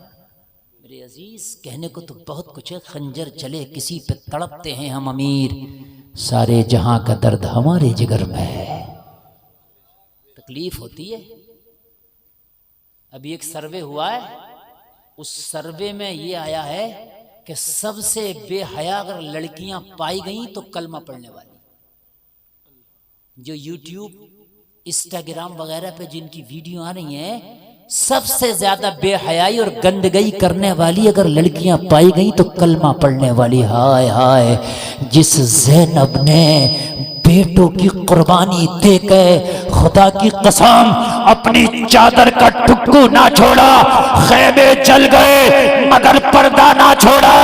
S1: मेरे अजीज। कहने को तो बहुत कुछ है, खंजर चले किसी पे तड़पते हैं हम अमीर, सारे जहां का दर्द हमारे जिगर में है। तकलीफ होती है। अभी एक सर्वे हुआ है, उस सर्वे में ये आया है कि सबसे बेहया अगर लड़कियां पाई गई तो कलमा पढ़ने वाली। जो यूट्यूब, इंस्टाग्राम वगैरह पे जिनकी वीडियो आ रही हैं, सबसे ज्यादा बेहयाई और गंदगी करने वाली अगर लड़कियां पाई गई तो कलमा पढ़ने वाली। हाय हाय, जिस ज़ैनब ने बेटों की कुर्बानी देकर खुदा की कसम अपनी चादर का टुक्कू ना छोड़ा, खैमे जल गए मगर पर्दा ना छोड़ा।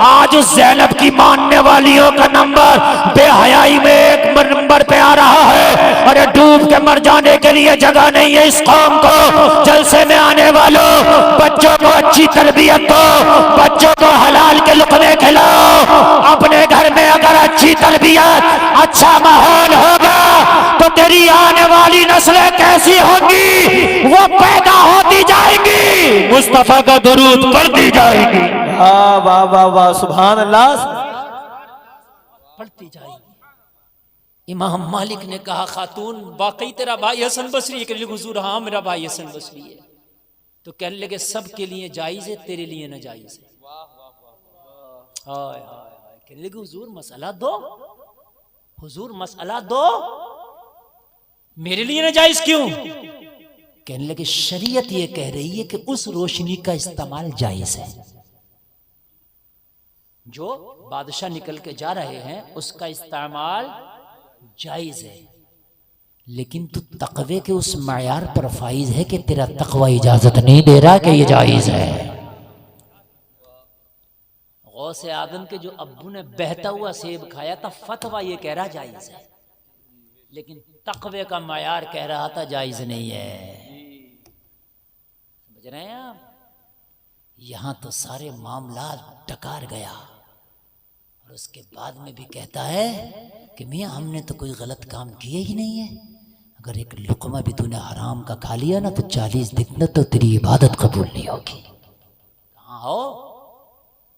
S1: आज ज़ैनब की मानने वालियों का नंबर बेहयाई में एक नंबर पे आ रहा है। अरे डूब के मर जाने के लिए जगह नहीं है इस कौम को। जलसे में आने वालों, बच्चों को अच्छी तरबियत दो, बच्चों को हलाल के लुक़मे खिलाओ। अपने घर में अगर अच्छी तरबियत, अच्छा माहौल होगा तो तेरी आने वाली नस्लें कैसी होंगी, वो पैदा होती जाएंगी, मुस्तफा का दुरूद पढ़ती जाएगी।
S2: वाह वाह वाह, सुभान अल्लाह,
S1: पढ़ती जाएगी। इमाम मालिक ने कहा, खातून वाकई तेरा भाई हसन बसरी है? हुजूर हाँ मेरा भाई हसन बसरी है। तो कहने लगे सबके लिए जायज है, तेरे लिए ना जायज है। हाय हाय, कहने लगे हुजूर मसला दो, हुजूर मसला दो, मेरे लिए ना जायज क्यों? कहने लगे शरीयत ये कह रही है कि उस रोशनी का इस्तेमाल जायज है, जो बादशाह निकल के जा रहे हैं उसका इस्तेमाल जायज है, लेकिन तू तकवे के उस मयार पर फाइज है कि तेरा तकवा इजाजत नहीं दे रहा कि ये जायज है। गौसे आदम के जो अब्बू ने बहता हुआ सेब खाया था, फतवा ये कह रहा जायज है, लेकिन तकवे का मयार कह रहा था जायज नहीं है। समझ रहे हैं आप? यहां तो सारे मामला डकार गया, और उसके बाद में भी कहता है कि मियाँ हमने तो कोई गलत काम किया ही नहीं है। अगर एक लुक़मा भी तूने हराम का खा लिया ना तो 40 दिन तो तेरी इबादत कबूल नहीं होगी। कहाँ हो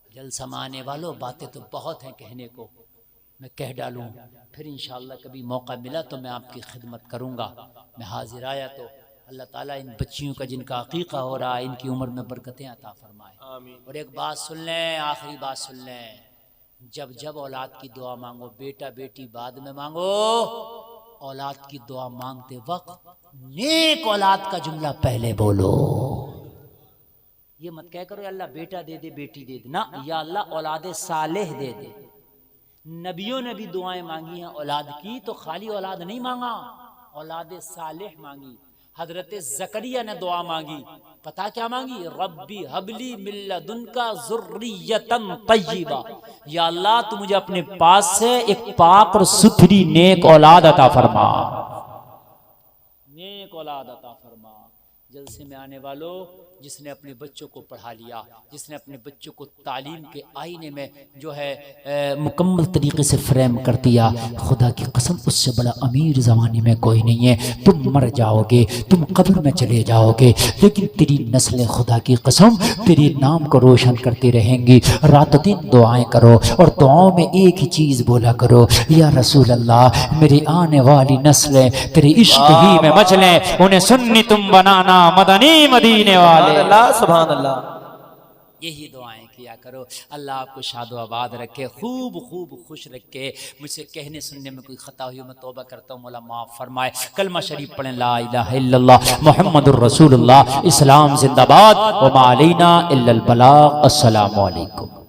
S1: जल समाने वालों, बातें तो बहुत हैं कहने को, मैं कह डालूं फिर इंशाअल्लाह कभी मौका मिला तो मैं आपकी खिदमत करूंगा। मैं हाजिर आया तो अल्लाह ताला इन बच्चियों का जिनका अकीक़ा हो रहा है, इनकी उम्र में बरकतें अता फरमाए। और एक बात सुन लें, आखिरी बात सुन लें, जब जब औलाद की दुआ मांगो, बेटा बेटी बाद में मांगो, औलाद की दुआ मांगते वक्त नेक औलाद का जुमला पहले बोलो। ये मत कह करो अल्लाह बेटा दे दे बेटी दे दे, ना, या अल्लाह औलाद सालेह दे दे। नबियों ने भी दुआएं मांगी हैं औलाद की, तो खाली औलाद नहीं मांगा, औलाद सालेह मांगी। हजरत ज़करिया ने दुआ मांगी, पता क्या मांगी? रब्बी हबली मिल्लदुनका ज़ुर्रियतन तय्यिबा, या अल्लाह तू मुझे अपने पास से एक पाक और सुथरी नेक औलाद अता फरमा, नेक औलाद अता फरमा। जलसे में आने वालों, जिसने अपने बच्चों को पढ़ा लिया, जिसने अपने बच्चों को तालीम के आईने में जो है मुकम्मल तरीके से फ्रेम कर दिया, खुदा की कसम उससे बड़ा अमीर ज़माने में कोई नहीं है। तुम मर जाओगे, तुम कब्र में चले जाओगे, लेकिन तेरी नस्लें खुदा की कसम तेरे नाम को रोशन करती रहेंगी। रात दिन दुआएं करो और दुआओं में एक ही चीज़ बोला करो, या रसूल अल्लाह मेरी आने वाली नस्लें तेरे इश्क ही में मचलें, उन्हें सुन्नी तुम बनाना मदनी मदीने वाले।
S2: सुभान अल्लाह।
S1: यही दुआएं किया करो। अल्लाह आपको शादो आबाद रखे, खूब खूब खुश रखे। मुझसे कहने सुनने में कोई खता हुई मैं तौबा करता हूँ, मौला माफ़ फरमाए। कलमा शरीफ पढ़ें, ला इलाहा इल्लल्लाह मुहम्मदुर रसूलुल्लाह, इस्लाम जिंदाबाद, व मा अलैना इल्लल बलाग। अस्सलामु अलैकुम।